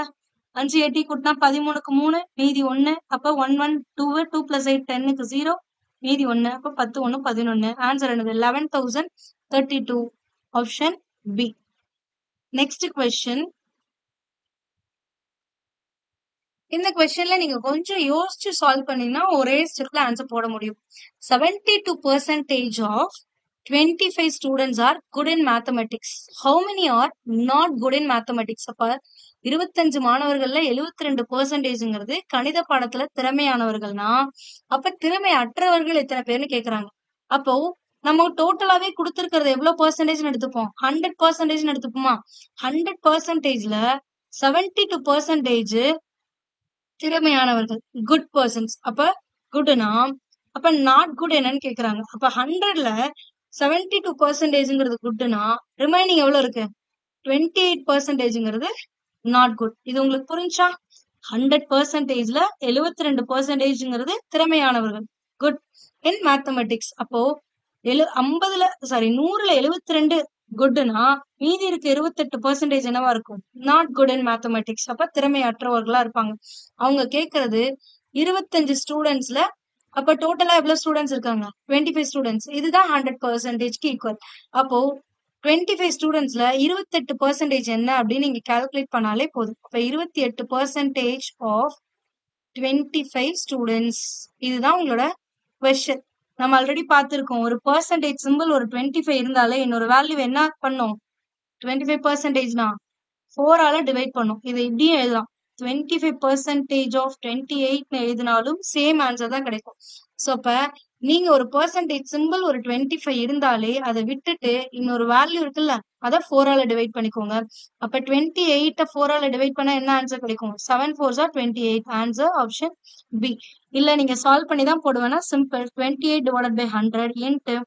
5 8 கூட்டினா 13க்கு 3 மீதி 1. அப்ப 1 1 2 2 பிளஸ் 8 10க்கு 0 மீதி 1. அப்ப 10 1 11. ஆன்சர் என்னது? 11032. Option B. Next question. இந்த கொஸ்டின்ல நீங்க கொஞ்சம் யோசிச்சு சால்வ் பண்ணீங்கன்னா ஒரே ஸ்டெப்ல ஆன்சர் போட முடியும். 72% of 25 students are good in mathematics. How many are not good in mathematics? அப்ப 25 மாணவர்கள்ல 72%ங்கிறது கணித பாடத்துல திறமையானவர்கள்னா அப்ப திறமை அற்றவர்கள் எத்தனை பேர்னு கேக்குறாங்க. அப்போ நம்ம டோட்டலாவே கொடுத்திருக்கிறது எவ்வளவு பர்சன்டேஜ் எடுத்துப்போம்? 100% எடுத்துப்போமா? 100%ல 72% திறமையானவர்கள், குட் பர்சன்ஸ். அப்ப குட்னா அப்ப நாட் குட் என்னன்னு கேக்குறாங்க. அப்ப 100ல 72%ங்கிறது குட்னா ரிமைனிங் எவ்வளவு இருக்கு? 28%ங்கிறது நாட் குட். இது உங்களுக்கு புரிஞ்சா? 100%ல 72%ங்கிறது திறமையானவர்கள், குட் இன் மேத்தமெட்டிக்ஸ். அப்போ 100ல 72 குட்னா மீதி இருக்க 28% என்னவா இருக்கும்? Not good in mathematics. அப்ப திறமையற்றவர்களா இருப்பாங்க. அவங்க கேக்குறது 25 ஸ்டூடெண்ட்ஸ்ல அப்ப டோட்டலா எவ்வளவு ஸ்டூடெண்ட்ஸ் இருக்காங்க? 25 ஸ்டூடெண்ட்ஸ். இதுதான் 100%க்கு ஈக்குவல். அப்போ 25 ஸ்டூடெண்ட்ஸ்ல 28% என்ன அப்படின்னு நீங்க கால்குலேட் பண்ணாலே போதும். அப்ப 28% ஆஃப் 25 ஸ்டூடெண்ட்ஸ். இதுதான் உங்களோட கொஸ்டின். நம்ம ஆல்ரெடி பார்த்திருக்கோம், ஒரு பர்சன்டேஜ் சிம்பிள் ஒரு 25 இருந்தாலே இன்னொரு வேல்யூ என்ன பண்ணும்? 25%னா 4ஆல டிவைட் பண்ணும். இதை இப்படியே எழுதலாம். 25% ஆஃப் 28 எழுதினாலும் சேம் ஆன்சர் தான் கிடைக்கும். சோ அப்ப நீங்க ஒரு பர்சன்டேஜ் சிம்பிள் ஒரு 25 இருந்தாலே அதை விட்டுட்டு இன்னொரு வேல்யூ இருக்குல்ல, அதை 4ஆல டிவைட் பண்ணிக்கோங்க. அப்ப 28 4ஆல டிவைட் பண்ணா என்ன ஆன்சர் கிடைக்கும்? 7 4s are 28. Answer option B. இல்ல நீங்க சால்வ் பண்ணி தான் போடுவேன்னா சிம்பிள் 28 divided by 100 into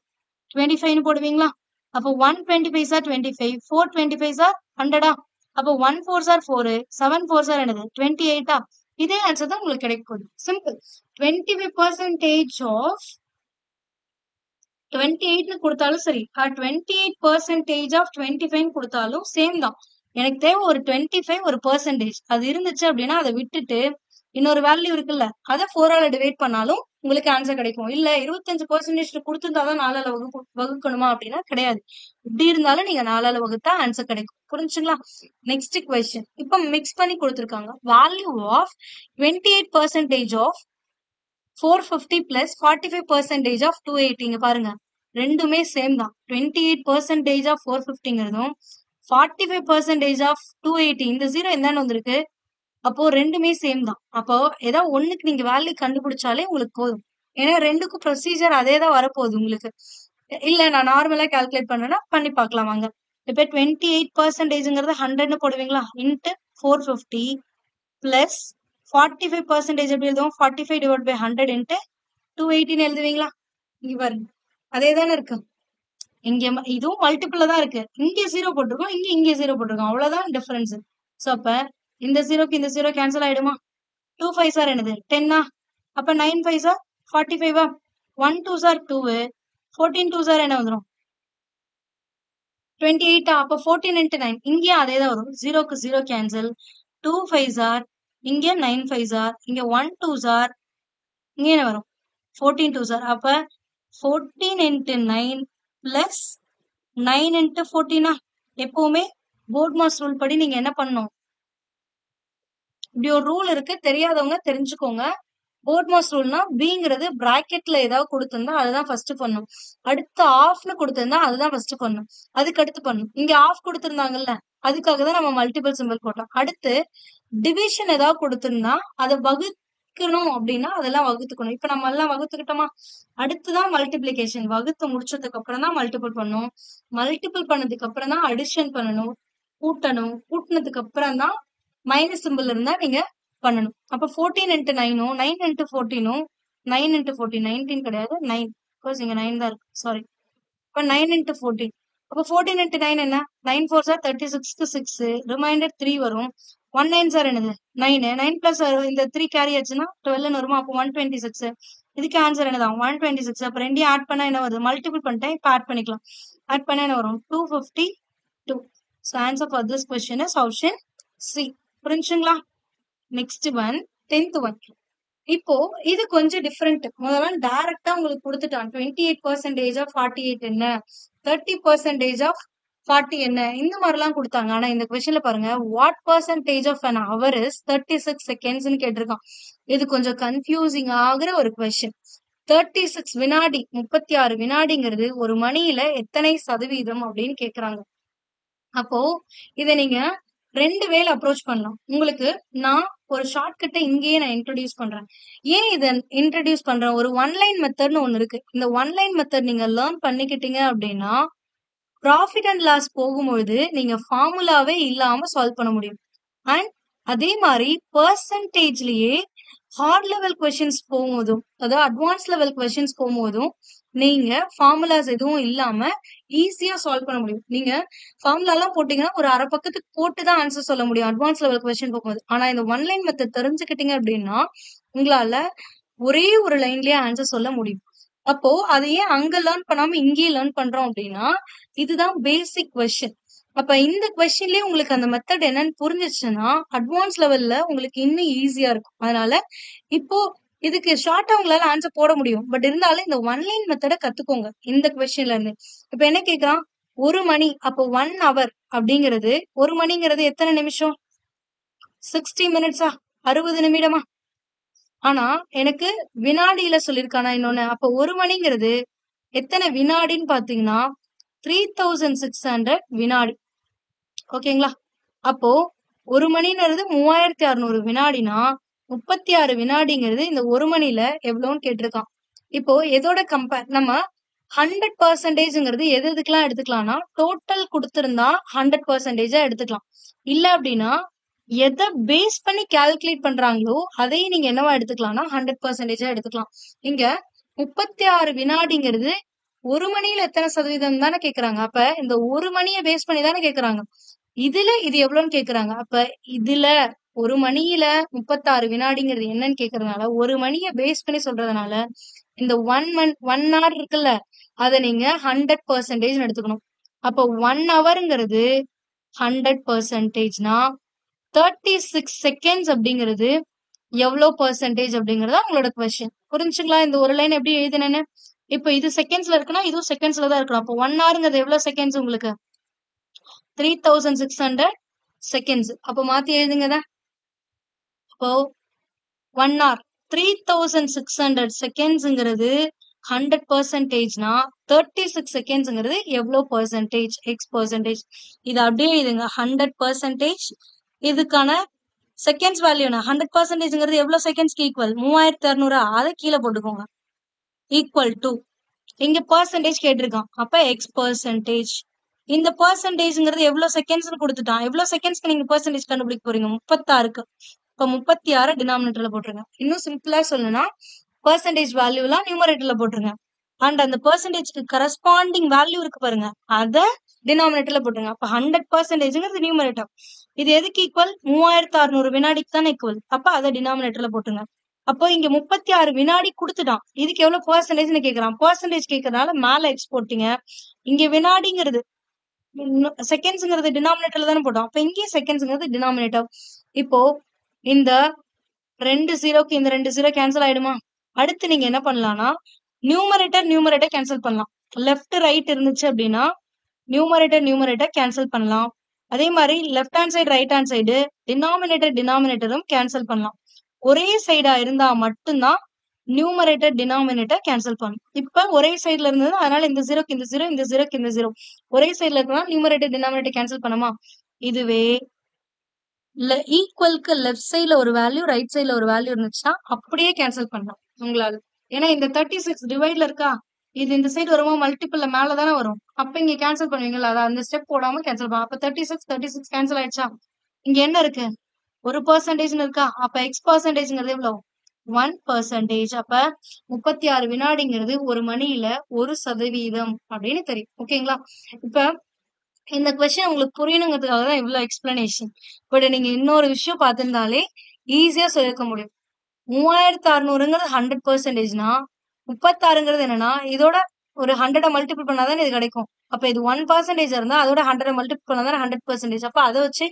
25 போடுவீங்களா? அப்போ 125 are 25, 4 25 are 100. அப்போ 1 4s are 4, 7 4s are என்னது? 28. இதே ஆன்சர் தான் உங்களுக்கு கிடைக்க போகுது. சிம்பிள். 25% ஆஃப் 28 கொடுத்தாலும் சரி, 28% ஆஃப் 25 கொடுத்தாலும் சேம் தான். எனக்கு தேவை ஒரு 25 ஒரு பர்சன்டேஜ். அது இருந்துச்சு அப்படின்னா அதை விட்டுட்டு இன்னொரு வேல்யூ இருக்குல்ல, அதை 4ஆல டிவைட் பண்ணாலும் உங்களுக்கு ஆன்சர் கிடைக்கும். இல்ல 25% கொடுத்திருந்தாதான் 4ஆல வகுக்கணுமா அப்படின்னா கிடையாது. இப்படி இருந்தாலும் நீங்க 4ஆல வகுத்தா ஆன்சர் கிடைக்கும். புரிஞ்சுங்களா? Next question. இப்ப மிக்ஸ் பண்ணி கொடுத்திருக்காங்க. Value of 28% of 450 plus 45% of 280. பாருங்க, ரெண்டுமே சேம் தான். 28% ஆஃப் 450ங்கிறதும் 45% ஆஃப் 280. இந்த 0 என்னன்னு வந்திருக்கு? அப்போ ரெண்டுமே சேம் தான். அப்போ ஏதாவது ஒண்ணுக்கு நீங்க வேல்யூ கண்டுபிடிச்சாலே உங்களுக்கு போதும். ஏன்னா ரெண்டுக்கும் ப்ரொசீஜர் அதே தான் வரப்போகுது உங்களுக்கு. இல்ல நான் நார்மலா கால்குலேட் பண்ணேன்னா பண்ணி பார்க்கலாம் வாங்க. இப்ப 28%ங்கிறது 100ன்னு போடுவீங்களா? இன்ட்டு 450 பிளஸ் 45% எப்படி எழுதுவோம்? 45 டிவைட் பை 100 இன்ட்டு 280 எழுதுவீங்களா? இங்க பாருங்க, அதே தானே இருக்கு. இங்க இதுவும் மல்டிபிள்ல தான் இருக்கு. இங்க 0 போட்டிருக்கோம், இங்க 0 போட்டிருக்கோம். அவ்வளவுதான் டிஃபரன்ஸ். சோ அப்ப இந்த 0க்கு இந்த 0 கேன்சல் ஆயிடுமா? 2 5s are என்னது? 10ஆ? அப்ப 9 5s are 45ஆ? 1 2s are 2, 14 2s are என்ன வந்துரும்? 28ஆ? அப்ப 14 into 9. இங்கேயும் அதே தான் வரும். 0க்கு 0 கேன்சல். 2 5s are, இங்க 9 5s are, இங்க 1 2s are, இங்க என்ன வரும்? 14 2s are. அப்ப 14 into 9 plus 9 into 14ஆ? எப்பவுமே போர்ட் மாஸ் ரூல் படி நீங்க என்ன பண்ணணும்? இப்படி ஒரு ரூல் இருக்கு, தெரியாதவங்க தெரிஞ்சுக்கோங்க. போர்ட் மாஸ் ரூல்னா பிங்கிறது பிராக்கெட்ல ஏதாவது கொடுத்திருந்தா அதுதான் ஃபர்ஸ்ட் பண்ணும். அடுத்து ஆஃப்னு கொடுத்திருந்தா அதுதான் ஃபர்ஸ்ட் பண்ணும். அதுக்கு அடுத்து பண்ணும். இங்க ஆஃப் கொடுத்திருந்தாங்கல்ல, அதுக்காக தான் நம்ம மல்டிபிள் சிம்பிள் போட்டோம். அடுத்து டிவிஷன் ஏதாவது கொடுத்திருந்தா அதை வகுக்கணும் அப்படின்னா அதெல்லாம் வகுத்துக்கணும். இப்ப நம்ம எல்லாம் வகுத்துக்கிட்டோமா? அடுத்துதான் மல்டிபிளிகேஷன். வகுத்து முடிச்சதுக்கு அப்புறம் தான் மல்டிபிள் பண்ணும். மல்டிபிள் பண்ணதுக்கு அப்புறம் தான் அடிஷன் பண்ணணும், கூட்டணும். கூட்டினதுக்கு அப்புறம் தான் மைனஸ் சிம்பிள் இருந்தா நீங்க பண்ணணும். அப்ப 14 into 9, 9 into 14, 9 into 14, 19 கிடையாது, 9. பிகாஸ் இங்க 9 தான் இருக்கு, சாரி. இப்ப 9 into 14. அப்ப 14 into 9 என்ன? 9 4s are 36க்கு 6, ரிமைண்டர் 3 வரும். 1 9s are என்னது? 9. 9 plus இந்த 3 கேரி ஆச்சுன்னா 12 வருமா? அப்போ 126. இதுக்கு ஆன்சர் என்னதான்? 126. அப்ப ரெண்டையும் ஆட் பண்ணா என்ன வருது? மல்டிபிள் பண்ணிட்டேன், இப்ப ஆட் பண்ணிக்கலாம். ஆட் பண்ணா என்ன வரும்? 252. So answer for this question is option C. புரிஞ்சுங்களா? Next one, 10th one. இப்போ இது கொஞ்சம் டிஃபரெண்ட். முதல்ல டைரக்டா உங்களுக்கு கொடுத்துட்டான். 28% ஆஃப் 48 என்ன, 30% ஆஃப் 40 என்ன, இந்த மாதிரி எல்லாம் கொடுத்தாங்க. ஆனா இந்த கொஸ்டின்ல பாருங்க, what percentage of an hour is 36 seconds கேட்டிருக்கான். இது கொஞ்சம் கன்ஃபியூசிங் ஆகுற ஒரு கொஸ்டின். 36 வினாடி, 36 வினாடிங்கிறது ஒரு மணியில எத்தனை சதவீதம் அப்படின்னு கேக்குறாங்க. அப்போ இத நீங்க 2 வேல அப்ரோச் பண்ணலாம். உங்களுக்கு நான் ஒரு ஷார்ட்கட்டை இங்கேயே நான் இன்ட்ரோடியூஸ் பண்றேன். ஏன் இதை இன்ட்ரோடியூஸ் பண்றேன்? ஒரு ஒன்லைன் மெத்தட்னு ஒண்ணு இருக்கு. இந்த ஒன்லைன் மெத்தட் நீங்க லேர்ன் பண்ணிக்கிட்டீங்க அப்படின்னா ப்ராஃபிட் அண்ட் லாஸ் போகும்பொழுது நீங்க ஃபார்முலாவே இல்லாம சால்வ் பண்ண முடியும். அண்ட் அதே மாதிரி பர்சன்டேஜ்லயே ஹார்ட் லெவல் கொஸ்டின்ஸ் போகும்போதும், அதாவது அட்வான்ஸ் லெவல் கொஸ்டின்ஸ் போகும்போதும் நீங்க ஃபார்முலாஸ் எதுவும் இல்லாம ஈஸியா சால்வ் பண்ண முடியும். நீங்க ஃபார்முலா எல்லாம் போட்டீங்கன்னா ஒரு அரை பக்கத்துக்கு போட்டுதான் ஆன்சர் சொல்ல முடியும் அட்வான்ஸ் லெவல் கொஸ்டின் போகும்போது. ஆனா இந்த ஒன்லைன் மெத்தட் தெரிஞ்சுக்கிட்டீங்க அப்படின்னா உங்களால ஒரே ஒரு லைன்லயே ஆன்சர் சொல்ல முடியும். அப்போ அதை ஏன் அங்க லேர்ன் பண்ணாம இங்கேயே லேர்ன் பண்றோம் அப்படின்னா இதுதான் பேசிக் கொஸ்டின். அப்ப இந்த கொஸ்டின்லயே உங்களுக்கு அந்த மெத்தட் என்னன்னு புரிஞ்சிச்சுன்னா அட்வான்ஸ் லெவல்ல உங்களுக்கு இன்னும் ஈஸியா இருக்கும். அதனால இப்போ இதுக்கு ஷார்ட்டா உங்களால ஆன்சர் போட முடியும். பட் இருந்தாலும் இந்த ஒன்லைன் மெத்தட கத்துக்கோங்க இந்த கொஸ்டின்ல இருந்து. இப்ப என்ன கேக்குறான்? ஒரு மணி, அப்போ 1 hour அப்படிங்கிறது, ஒரு மணிங்கிறது எத்தனை நிமிஷம்? 60 minutes-ஆ? 60 நிமிடமா? ஆனா எனக்கு வினாடியில சொல்லிருக்கானா இன்னொன்னு. அப்ப ஒரு மணிங்கிறது எத்தனை வினாடின்னு பாத்தீங்கன்னா 3600 வினாடி. ஓகேங்களா? அப்போ ஒரு மணிங்கிறது 3600 வினாடினா 36 வினாடிங்கிறது இந்த ஒரு மணில எவ்வளவுன்னு கேட்டிருக்கான். இப்போ எதோட கம்பேர், நம்ம 100%ங்கிறது எது எதுக்கெல்லாம் எடுத்துக்கலாம்னா டோட்டல் கொடுத்திருந்தா 100%-ஆ எடுத்துக்கலாம். இல்ல அப்படின்னா எதை பேஸ் பண்ணி கால்குலேட் பண்றாங்களோ அதையும் நீங்க என்னவா எடுத்துக்கலாம்னா 100%-ஆ எடுத்துக்கலாம். இங்க 36 வினாடிங்கிறது ஒரு மணியில எத்தனை சதவீதம் தானே கேக்குறாங்க. அப்ப இந்த ஒரு மணியை பேஸ் பண்ணி தானே கேக்குறாங்க. இதுல இது எவ்வளவுன்னு கேக்குறாங்க. அப்ப இதுல ஒரு மணியில 36 வினாடிங்கிறது என்னன்னு கேக்குறதுனால ஒரு மணியை பேஸ் பண்ணி சொல்றதுனால இந்த 1 hour இருக்குல்ல அதை நீங்க 100% எடுத்துக்கணும். அப்ப 1 hourங்கிறது 100%னா 36 seconds அப்படிங்கிறது எவ்வளோ பெர்சன்டேஜ் அப்படிங்கறதா உங்களோட கொஸ்டின். புரிஞ்சுங்களா? இந்த ஒரு லைன் எப்படி எழுதினேன்னு. இப்போ இது செகண்ட்ஸ்ல இருக்குன்னா இதுவும் செகண்ட்ஸ்ல தான் இருக்கணும். அப்போ 1 ஹவர்ங்கிறது எவ்வளவு செகண்ட்ஸ் உங்களுக்கு? 3600 செகண்ட்ஸ். அப்போ மாத்தி எழுதுங்கதா. அப்போ 1 hour 3600 செகண்ட்ஸ்ங்கிறது 100%னா 36 செகண்ட்ஸ்ங்கிறது எவ்வளோ பெர்சன்டேஜ்? X percentage. இது அப்படியே இதுங்க 100%. இதுக்கான செகண்ட்ஸ் வேல்யூ 100%ங்கிறது எவ்வளவு செகண்ட்ஸ்க்கு ஈக்குவல்? 3600. அதை கீழே போட்டுக்கோங்க. ஈக்குவல் டு இங்க பெர்சன்டேஜ் கேட்டிருக்கான். அப்ப எக்ஸ் பெர்சன்டேஜ். இந்த பெர்சன்டேஜ்ங்கிறது எவ்வளவு செகண்ட்ஸ் கொடுத்துட்டான். எவ்வளவு செகண்ட்ஸ்க்கு நீங்க பெர்சன்டேஜ் கண்டுபிடிக்க போறீங்க? 36க்கு. இப்ப 36 டினாமினேட்டர்ல போட்டுருங்க. இன்னும் சிம்பிளா சொல்லணும்னா பெர்சன்டேஜ் வேல்யூ எல்லாம் நியூமரேட்டர்ல போட்டுருங்க. அண்ட் அந்த பெர்சன்டேஜ்க்கு கரஸ்பாண்டிங் வேல்யூ இருக்கு பாருங்க, அத டினாமினேட்டர்ல போட்டுருங்க. அப்ப 100%ங்கிறது நியூமரேட்டர். இது எதுக்கு ஈக்குவல்? 3600 வினாடிக்கு தானே ஈக்குவல். அப்ப அதை டினாமினேட்டர்ல போட்டுருங்க. அப்போ இங்க 36 வினாடி கொடுத்துட்டான். இதுக்கு எவ்வளவு பெர்சன்டேஜ்னு கேக்குறான். பெர்சன்டேஜ் கேட்கறதுனால மேல எக்ஸ் போட்டீங்க. இங்க வினாடிங்கிறது செகண்ட்ஸ்ங்கிறது டினாமினேட்டர்ல தானே போட்டோம். அப்ப இங்கே செகண்ட்ஸ்ங்கிறது டினாமினேட்டர். இப்போ இந்த 2 ஜீரோக்கு இந்த 2 ஜீரோ கேன்சல் ஆயிடுமா? அடுத்து நீங்க என்ன பண்ணலாம்னா நியூமரேட்டர் கேன்சல் பண்ணலாம். லெஃப்ட் ரைட் இருந்துச்சு அப்படின்னா நியூமரேட்டர் கேன்சல் பண்ணலாம். அதே மாதிரி left hand side right hand side டினாமினேட்டரும் கேன்சல் பண்ணலாம். ஒரே சைடா இருந்தா மட்டும்தான் நியூமரேட்டர் டினாமினேட்டர் கேன்சல் பண்ணும். இப்ப ஒரே சைடுல இருந்தது, அதனால இந்த ஜீரோக்கு இந்த ஜீரோ, இந்த ஜீரோக்கு இந்த ஜீரோ ஒரே சைடுல இருக்கனால நியூமரேட்டர் டினாமினேட்டர் கேன்சல் பண்ணுமா? இதுவே ஈக்குவலுக்கு லெஃப்ட் சைடுல ஒரு வேல்யூ ரைட் சைடுல ஒரு வேல்யூ இருந்துச்சுன்னா அப்படியே கேன்சல் பண்ணலாம் உங்களால. ஏன்னா இந்த 36 டிவைட்ல இருக்கா, இது இந்த சைடு வருமா மல்டிபிள்ல மேல தானே வரும். அப்ப இங்க கேன்சல் பண்ணுவீங்களா? அதை அந்த ஸ்டெப் போடாம கேன்சல் பண்ணலாம். அப்ப 36 கேன்சல் ஆயிடுச்சா? இங்க என்ன இருக்கு? ஒரு பெர்சன்டேஜ் இருக்கா? அப்ப எக்ஸ் பெர்சன்டேஜ்ங்கிறது எவ்வளவு? 1%. அப்ப 36 வினாடிங்கிறது ஒரு மணியில 1% அப்படின்னு தெரியும். ஓகேங்களா? இப்ப இந்த கொஸ்டின் உங்களுக்கு புரியணுங்கிறதுக்காக தான் இவ்வளவு எக்ஸ்பிளனேஷன். பட் நீங்க இன்னொரு விஷயம் பார்த்திருந்தாலே ஈஸியா சொல்லிருக்க முடியும். 3600ங்கிறது 100%னா 36ங்கிறது என்னன்னா இதோட ஒரு 100 மல்டிபிள் பண்ணாதான் இது கிடைக்கும். அப்ப இது 1% இருந்தா அதோட 100 மல்டிபிள் பண்ணாதான் 100%. அப்ப அதை வச்சு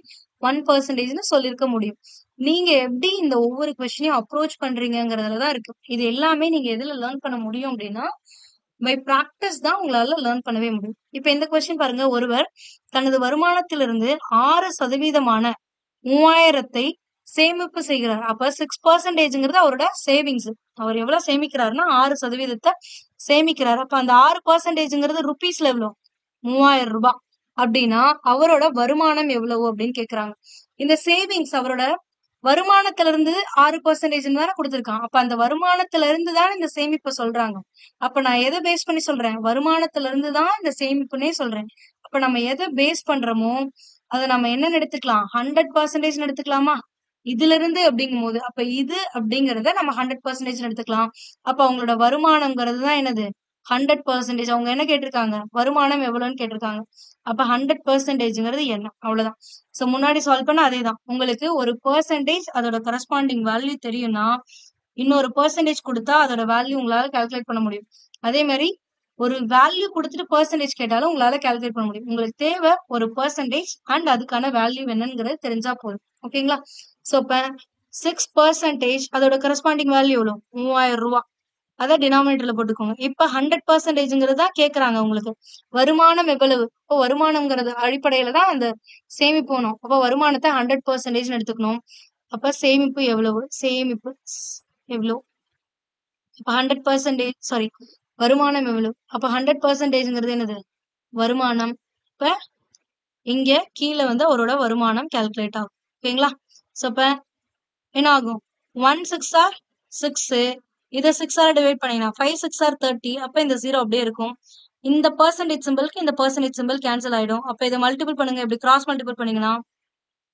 1%ன்னு சொல்லிருக்க முடியும். நீங்க எப்படி இந்த ஒவ்வொரு கொஸ்டினையும் அப்ரோச் பண்றீங்கிறதுலதான் இருக்கு. இது எல்லாமே நீங்க எதுல லேர்ன் பண்ண முடியும் அப்படின்னா பை பிராக்டிஸ் தான் உங்களால லேர்ன் பண்ணவே முடியும். இப்ப இந்த கொஸ்டின் பாருங்க, ஒருவர் தனது வருமானத்திலிருந்து 6% 3000 சேமிப்பு செய்கிறார். அப்ப 6%ங்கிறது அவரோட சேவிங்ஸ். அவர் எவ்வளவு சேமிக்கிறாருன்னா 6% சேமிக்கிறார். அப்ப அந்த 6%ங்கிறது ருபீஸ்ல எவ்வளவு? 3000 ரூபாய். அப்படின்னா அவரோட வருமானம் எவ்வளவு அப்படின்னு கேக்குறாங்க. இந்த சேவிங்ஸ் அவரோட வருமானத்துல இருந்து 6% தானே கொடுத்திருக்கான். அப்ப அந்த வருமானத்துல இருந்து தான் இந்த சேமிப்பை சொல்றாங்க. அப்ப நான் எதை பேஸ் பண்ணி சொல்றேன்? வருமானத்துல இருந்து தான் இந்த சேமிப்புன்னே சொல்றேன். அப்ப நம்ம எதை பேஸ் பண்றோமோ அதை நம்ம என்னன்னு எடுத்துக்கலாம்? 100% எடுத்துக்கலாமா? இதுல இருந்து அப்படிங்கும் போது அப்ப இது அப்படிங்கறத நம்ம 100% எடுத்துக்கலாம். அப்ப அவங்களோட வருமானம்ங்கிறது தான் என்னது? 100%. அவங்க என்ன கேட்டிருக்காங்க? வருமானம் எவ்வளவுன்னு கேட்டிருக்காங்க. அப்ப 100%ங்கிறது என்ன? அவ்வளவுதான். சோ முன்னாடி சால்வ் பண்ண அதேதான். உங்களுக்கு ஒரு பெர்சன்டேஜ் அதோட கரஸ்பாண்டிங் வேல்யூ தெரியும்னா இன்னொரு பெர்சன்டேஜ் கொடுத்தா அதோட வேல்யூ உங்களால கால்குலேட் பண்ண முடியும். அதே மாதிரி ஒரு வேல்யூ கொடுத்துட்டு பெர்சன்டேஜ் கேட்டாலும் உங்களால கால்குலேட் பண்ண முடியும். உங்களுக்கு தேவை ஒரு பெர்சன்டேஜ் அண்ட் அதுக்கான வேல்யூ என்னங்கிறது தெரிஞ்சா போதும். ஓகேங்களா? சோ இப்ப 6% அதோட கரஸ்பாண்டிங் வேல்யூ எவ்வளவு? 3000 ரூபாய். அத டினாமினேட்டர்ல போட்டுக்கோங்க. இப்ப 100%ங்கிறதா கேக்குறாங்க உங்களுக்கு. வருமானம் எவ்வளவு? இப்போ வருமானம்ங்கிறது அடிப்படையில தான் அந்த சேமிப்பு போகணும். அப்ப வருமானத்தை 100% எடுத்துக்கணும். அப்ப சேமிப்பு எவ்வளவு? சேமிப்பு எவ்வளவு? அப்ப 100% சாரி, வருமானம் எவ்வளவு? அப்ப 100%ங்கிறது என்னது? வருமானம். இப்ப இங்க கீழே வந்து அவரோட வருமானம் கால்குலேட் ஆகும். ஓகேங்களா? சோ இப்ப என்ன ஆகும்? 1 6 ஆர் 6, இதை 6 ஆர் டிவைட் பண்ணீங்கன்னா 5 6 ஆர் 30. அப்ப இந்த 0 அப்படியே இருக்கும். இந்த பெர்சன்டேஜ் சிம்பிளுக்கு இந்த பெர்சன்டேஜ் சிம்பிள் கேன்சல் ஆயிடும். அப்ப இதை மல்டிபிள் பண்ணுங்க. இப்படி கிராஸ் மல்டிபிள் பண்ணீங்கன்னா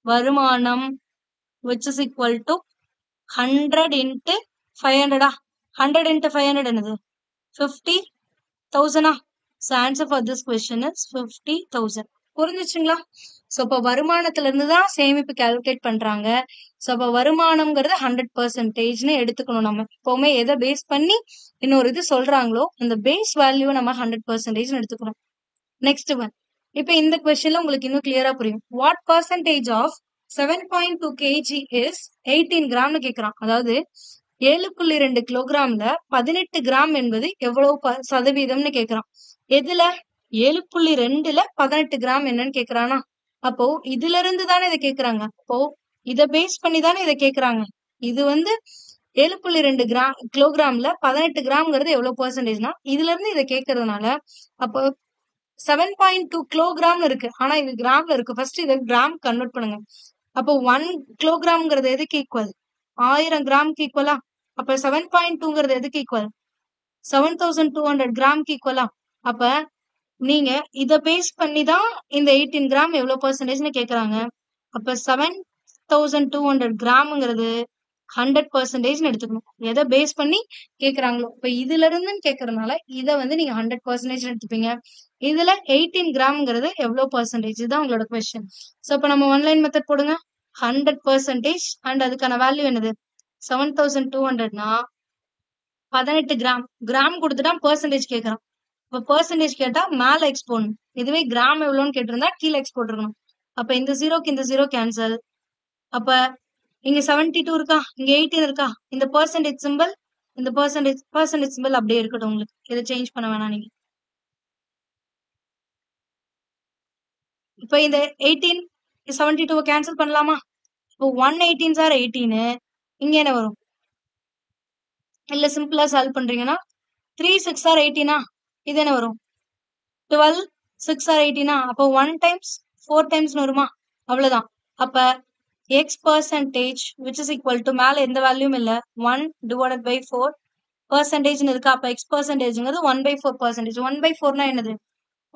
வருமானம் which is equal to 100 into 500. 100 into 500 என்னது? 50,000. So answer for this question is 50,000. புரிஞ்சுச்சுங்களா? So இப்ப வருமானத்துல இருந்துதான் சேமிப்பு கால்குலேட் பண்றாங்க. சோ அப்ப வருமானம்ங்கிறது 100%ன்னு எடுத்துக்கணும். நம்ம எப்பவுமே எதை பேஸ் பண்ணி இன்னொரு இது சொல்றாங்களோ அந்த பேஸ் வேல்யூ நம்ம 100%ன்னு எடுத்துக்கணும். Next one. இப்ப இந்த கொஸ்டின்ல உங்களுக்கு இன்னும் கிளியரா புரியும். What percentage of 7.2 kg is 18 கிராம்னு கேக்குறான். அதாவது 7.2 கிலோகிராம்ல 18 கிராம் என்பது எவ்வளவு சதவீதம்னு கேக்குறான். எதுல 7.2ல 18 கிராம் என்னன்னு கேக்குறானா? அப்போ இதுல இருந்து தானே இதை கேக்குறாங்க. அப்போ இத பேஸ் பண்ணி தானே இதை கேக்குறாங்க. இது வந்து 7.2 கிலோகிராம்ல 18 கிராம்ங்கிறது எவ்வளவு பெர்சன்டேஜ்னா இதுல இருந்து இதை கேட்கறதுனால அப்போ 7.2 கிலோகிராம் இருக்கு. ஆனா இது கிராம்ல இருக்கு. ஃபர்ஸ்ட் இதை கிராம் கன்வெர்ட் பண்ணுங்க. அப்போ 1 கிலோகிராம்ங்கிறது எதுக்கு ஈக்குவல்? 1000 கிராம்க்கு ஈக்குவலா? அப்ப 7.2ங்கிறது எதுக்கு ஈக்குவல்? 7200 கிராம்க்கு ஈக்குவலா? அப்ப நீங்க இத பேஸ் பண்ணி தான் இந்த 18 கிராம் எவ்வளவு பெர்சன்டேஜ்னு கேக்குறாங்க. அப்ப 7200 கிராம்ங்கிறது 100% எடுத்துக்கணும். எதை பேஸ் பண்ணி கேக்குறாங்களோ இப்ப இதுல இருந்துன்னு கேக்குறதுனால இதை வந்து நீங்க 100% எடுத்துப்பீங்க. இதுல 18 கிராம்ங்கிறது எவ்வளவு பெர்சன்டேஜ் தான் உங்களோட கொஸ்டின். சோ இப்ப நம்ம ஒன்லைன் மெத்தட் போடுங்க. 100% அண்ட் அதுக்கான வேல்யூ என்னது 7200னா 18 கிராம். கிராம் கொடுத்துட்டா பெர்சன்டேஜ் கேக்குறான். இப்ப பெர்சன்டேஜ் கேட்டா மேல எக்ஸ் போடணும். இதுவே கிராம் எவ்வளவுன்னு கேட்டிருந்தா கீழே எக்ஸ் போட்டிருக்கணும். அப்ப இந்த ஜீரோக்கு இந்த ஜீரோ கேன்சல். அப்ப இங்க 72 இருக்கா, இங்க 18 இருக்கா, இந்த பெர்சன்டேஜ் சிம்பிள் இந்த பெர்சன்டேஜ் சிம்பிள் அப்படியே இருக்கட்டும். உங்களுக்கு இதை சேஞ்ச் பண்ண வேணாம். நீங்க இப்ப இந்த 18 72 கேன்சல் பண்ணலாமா? இப்போ 118 ஆர் 18 இங்க என்ன வரும்? இல்ல சிம்பிளா சால்வ் பண்றீங்கன்னா 3 6 ஆர் 18 இது என்ன வரும்? 12 6 ஆர் 18 அப்போ 1 டைம்ஸ் 4 டைம்ஸ் வருமா? அவ்வளவுதான். அப்ப x percentage which is equal to மேல எந்த வேல்யூம் இல்ல 1 divided by 4 percentage இருக்கா. அப்ப x percentageங்கிறது 1/4%. 1/4னா என்னது?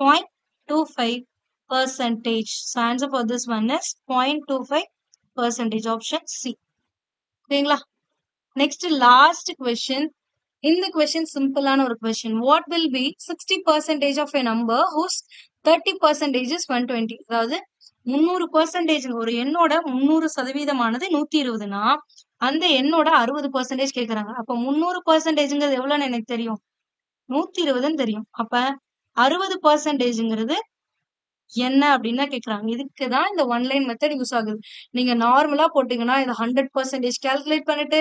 0.25%. So answer for this one is 0.25%. Option C. ஓகேங்களா? Next last question. இந்த கொஸ்டின் சிம்பிளான ஒரு question. What will be 60% of a number whose 30% is 120? அதாவது 300% ஒரு எண்ணோட 300% 120னா அந்த எண்ணோட 60% கேக்குறாங்க. அப்ப 300%ங்கிறது எவ்வளவுன்னு எனக்கு தெரியும், 120ன்னு தெரியும். அப்ப 60%ங்கிறது என்ன அப்படின்னு தான் கேக்குறாங்க. இதுக்குதான் இந்த ஒன்லைன் மெத்தட் யூஸ் ஆகுது. நீங்க நார்மலா போட்டீங்கன்னா இதை 100% கால்குலேட் பண்ணிட்டு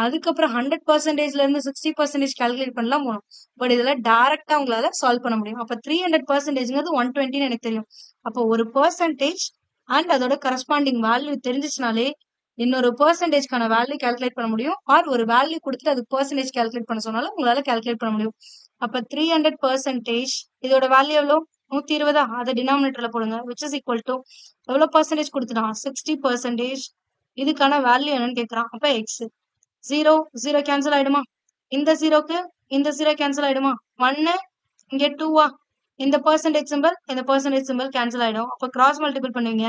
அதுக்கப்புறம் 100%ல இருந்து 60% கால்குலேட் பண்ணலாம் போகணும். பட் இதுல டைரக்டா உங்களால சால்வ் பண்ண முடியும். அப்ப 300%ங்கிறது 120ன்னு எனக்கு தெரியும். அப்போ ஒரு பெர்சன்டேஜ் அண்ட் அதோட கரஸ்பாண்டிங் வேல்யூ தெரிஞ்சிச்சுனாலே இன்னொரு பெர்சன்டேஜ்க்கான வேல்யூ கால்குலேட் பண்ண முடியும். ஆர் ஒரு வேல்யூ கொடுத்துட்டு அதுக்கு பெர்சன்டேஜ் கால்குலேட் பண்ண சொன்னாலும் உங்களால கால்குலேட் பண்ண முடியும். அப்ப 300% இதோட வேல்யூ எவ்வளோ? 120. அதை டினாமினேட்டர்ல போடுங்க. விச் இஸ் ஈக்குவல் டு எவ்வளவு பெர்சன்டேஜ் கொடுத்துட்டான்? 60%. இதுக்கான வேல்யூ என்னன்னு கேட்கறான். அப்ப எக்ஸ் 0 0 கேன்சல் ஆயிடுமா? இந்த ஜீரோக்கு இந்த ஜீரோ கேன்சல் ஆயிடுமா? 1 இங்க 2 இந்த பெர்சன்டேஜ் சிம்பிள் கேன்சல் ஆயிடும். அப்ப கிராஸ் மல்டிபிள் பண்ணுவீங்க.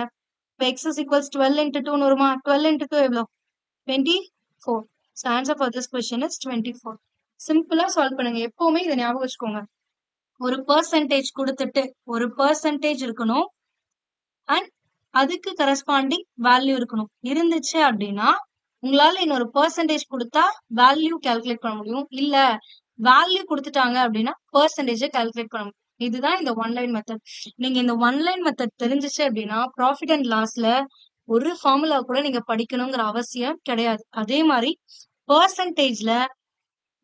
இப்ப எக்ஸ் இஸ் ஈக்குவல்ஸ் 12 into 2 வருமா? 12 into 2 எவ்வளோ? 24. So answer for this question is 24. சிம்பிளா சால்வ் பண்ணுங்க. எப்பவுமே இதை ஞாபகம் வச்சுக்கோங்க. ஒரு பெர்சன்டேஜ் கொடுத்துட்டு ஒரு பெர்சன்டேஜ் இருக்கணும் அண்ட் அதுக்கு கரஸ்பாண்டிங் வேல்யூ இருக்கணும். இருந்துச்சு அப்படின்னா உங்களால இன்னொரு பெர்சன்டேஜ் கொடுத்தா வேல்யூ கால்குலேட் பண்ண முடியும். இல்ல வேல்யூ கொடுத்துட்டாங்க அப்படின்னா பெர்சன்டேஜை கால்குலேட் பண்ண முடியும். இதுதான் இந்த ஒன்லைன் மெத்தட். நீங்க இந்த ஒன்லைன் மெத்தட் தெரிஞ்சிச்சு அப்படின்னா ப்ராஃபிட் அண்ட் லாஸ்ல ஒரு ஃபார்முலா கூட நீங்க படிக்கணுங்கிற அவசியம் கிடையாது. அதே மாதிரி பெர்சன்டேஜ்ல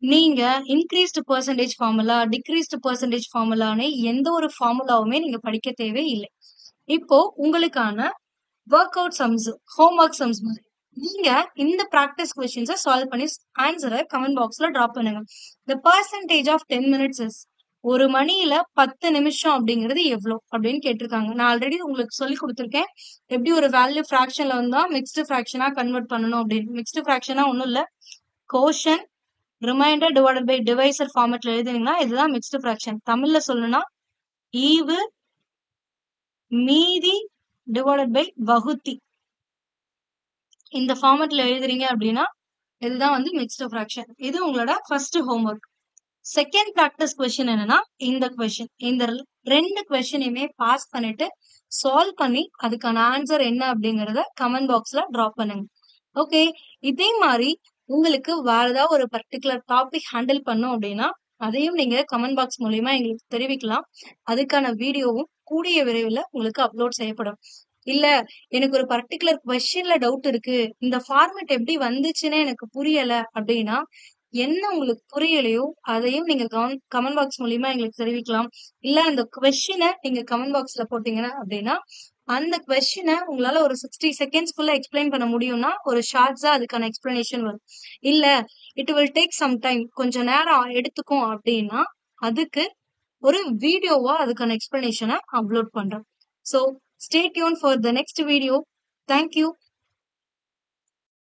நீங்க increased percentage formula, decreased percentage ஃபார்முலான்னு எந்த ஒரு ஃபார்முலாவுமே நீங்க படிக்க தேவையில்லை. இப்போ உங்களுக்கான work out sums, home work sums மாதிரி நீங்க இந்த பிராக்டிஸ் கொஸ்டின்ஸை சால்வ் பண்ணி ஆன்சரை கமெண்ட் பாக்ஸ்ல டிராப் பண்ணுங்க. த பெர்சன்டேஜ் ஆஃப் 10 minutes இஸ் ஒரு மணியில 10 நிமிஷம் அப்படிங்கிறது எவ்வளவு அப்படின்னு கேட்டிருக்காங்க. நான் ஆல்ரெடி உங்களுக்கு சொல்லி கொடுத்துருக்கேன் எப்படி ஒரு வேல்யூ ஃபிராக்ஷன்ல வந்தா மிக்ஸ்டு ஃபிராக்ஷனா கன்வெர்ட் பண்ணணும் அப்படின்னு. மிக்ஸ்டு ஃபிராக்ஷனா ஒன்றும் இல்லை, கோஷன் ரிமைண்டர் டிவைடட் பை டிவைசர் ஃபார்மேட்ல எழுதினீங்கன்னா இதுதான் மிக்ஸ்டு ஃபிராக்ஷன். தமிழ்ல சொல்லணும்னா ஈவு மீதி டிவைடட் பை வகுத்தி. இந்த ஃபார்மேட்ல எழுதுறீங்க அப்படின்னா இதுதான் வந்து மிக்ஸ்டு ஃபிராக்ஷன். இது உங்களோட first homework. Second practice question என்னன்னா இந்த கொஸ்டின். இந்த 2 கொஸ்டினையுமே பாஸ் பண்ணிட்டு சால்வ் பண்ணி அதுக்கான ஆன்சர் என்ன அப்படிங்கறத கமெண்ட் பாக்ஸ்ல டிராப் பண்ணுங்க. ஓகே, இதே மாதிரி உங்களுக்கு வேற ஏதாவது ஒரு பர்டிகுலர் டாபிக் ஹேண்டில் பண்ணும் அப்படின்னா அதையும் நீங்க கமெண்ட் பாக்ஸ் மூலியமா எங்களுக்கு தெரிவிக்கலாம். அதுக்கான வீடியோவும் கூடிய விரைவில் உங்களுக்கு அப்லோட் செய்யப்படும். இல்ல எனக்கு ஒரு பர்ட்டிகுலர் கொஸ்டின்ல டவுட் இருக்கு. இந்த ஃபார்மேட் எப்படி வந்துச்சுன்னே எனக்கு புரியல அப்படின்னா, என்ன உங்களுக்கு புரியலையோ அதையும் நீங்க கமெண்ட் பாக்ஸ் மூலியமா எங்களுக்கு தெரிவிக்கலாம். இல்ல அந்த கொஸ்டின நீங்க கமெண்ட் பாக்ஸ்ல போட்டீங்கன்னா அப்படின்னா, அந்த கொஸ்டின உங்களால ஒரு 60 செகண்ட்ஸ்க்குள்ள எக்ஸ்பிளைன் பண்ண முடியும்னா, ஒரு ஷார்ட்ஸா அதுக்கான எக்ஸ்பிளனேஷன் வரும். இல்ல it will take some time, கொஞ்சம் நேரம் எடுத்துக்கும் அப்படின்னா, அதுக்கு ஒரு வீடியோவா அதுக்கான எக்ஸ்பிளனேஷனை அப்லோட் பண்றேன். So stay tuned for the next video. Thank you.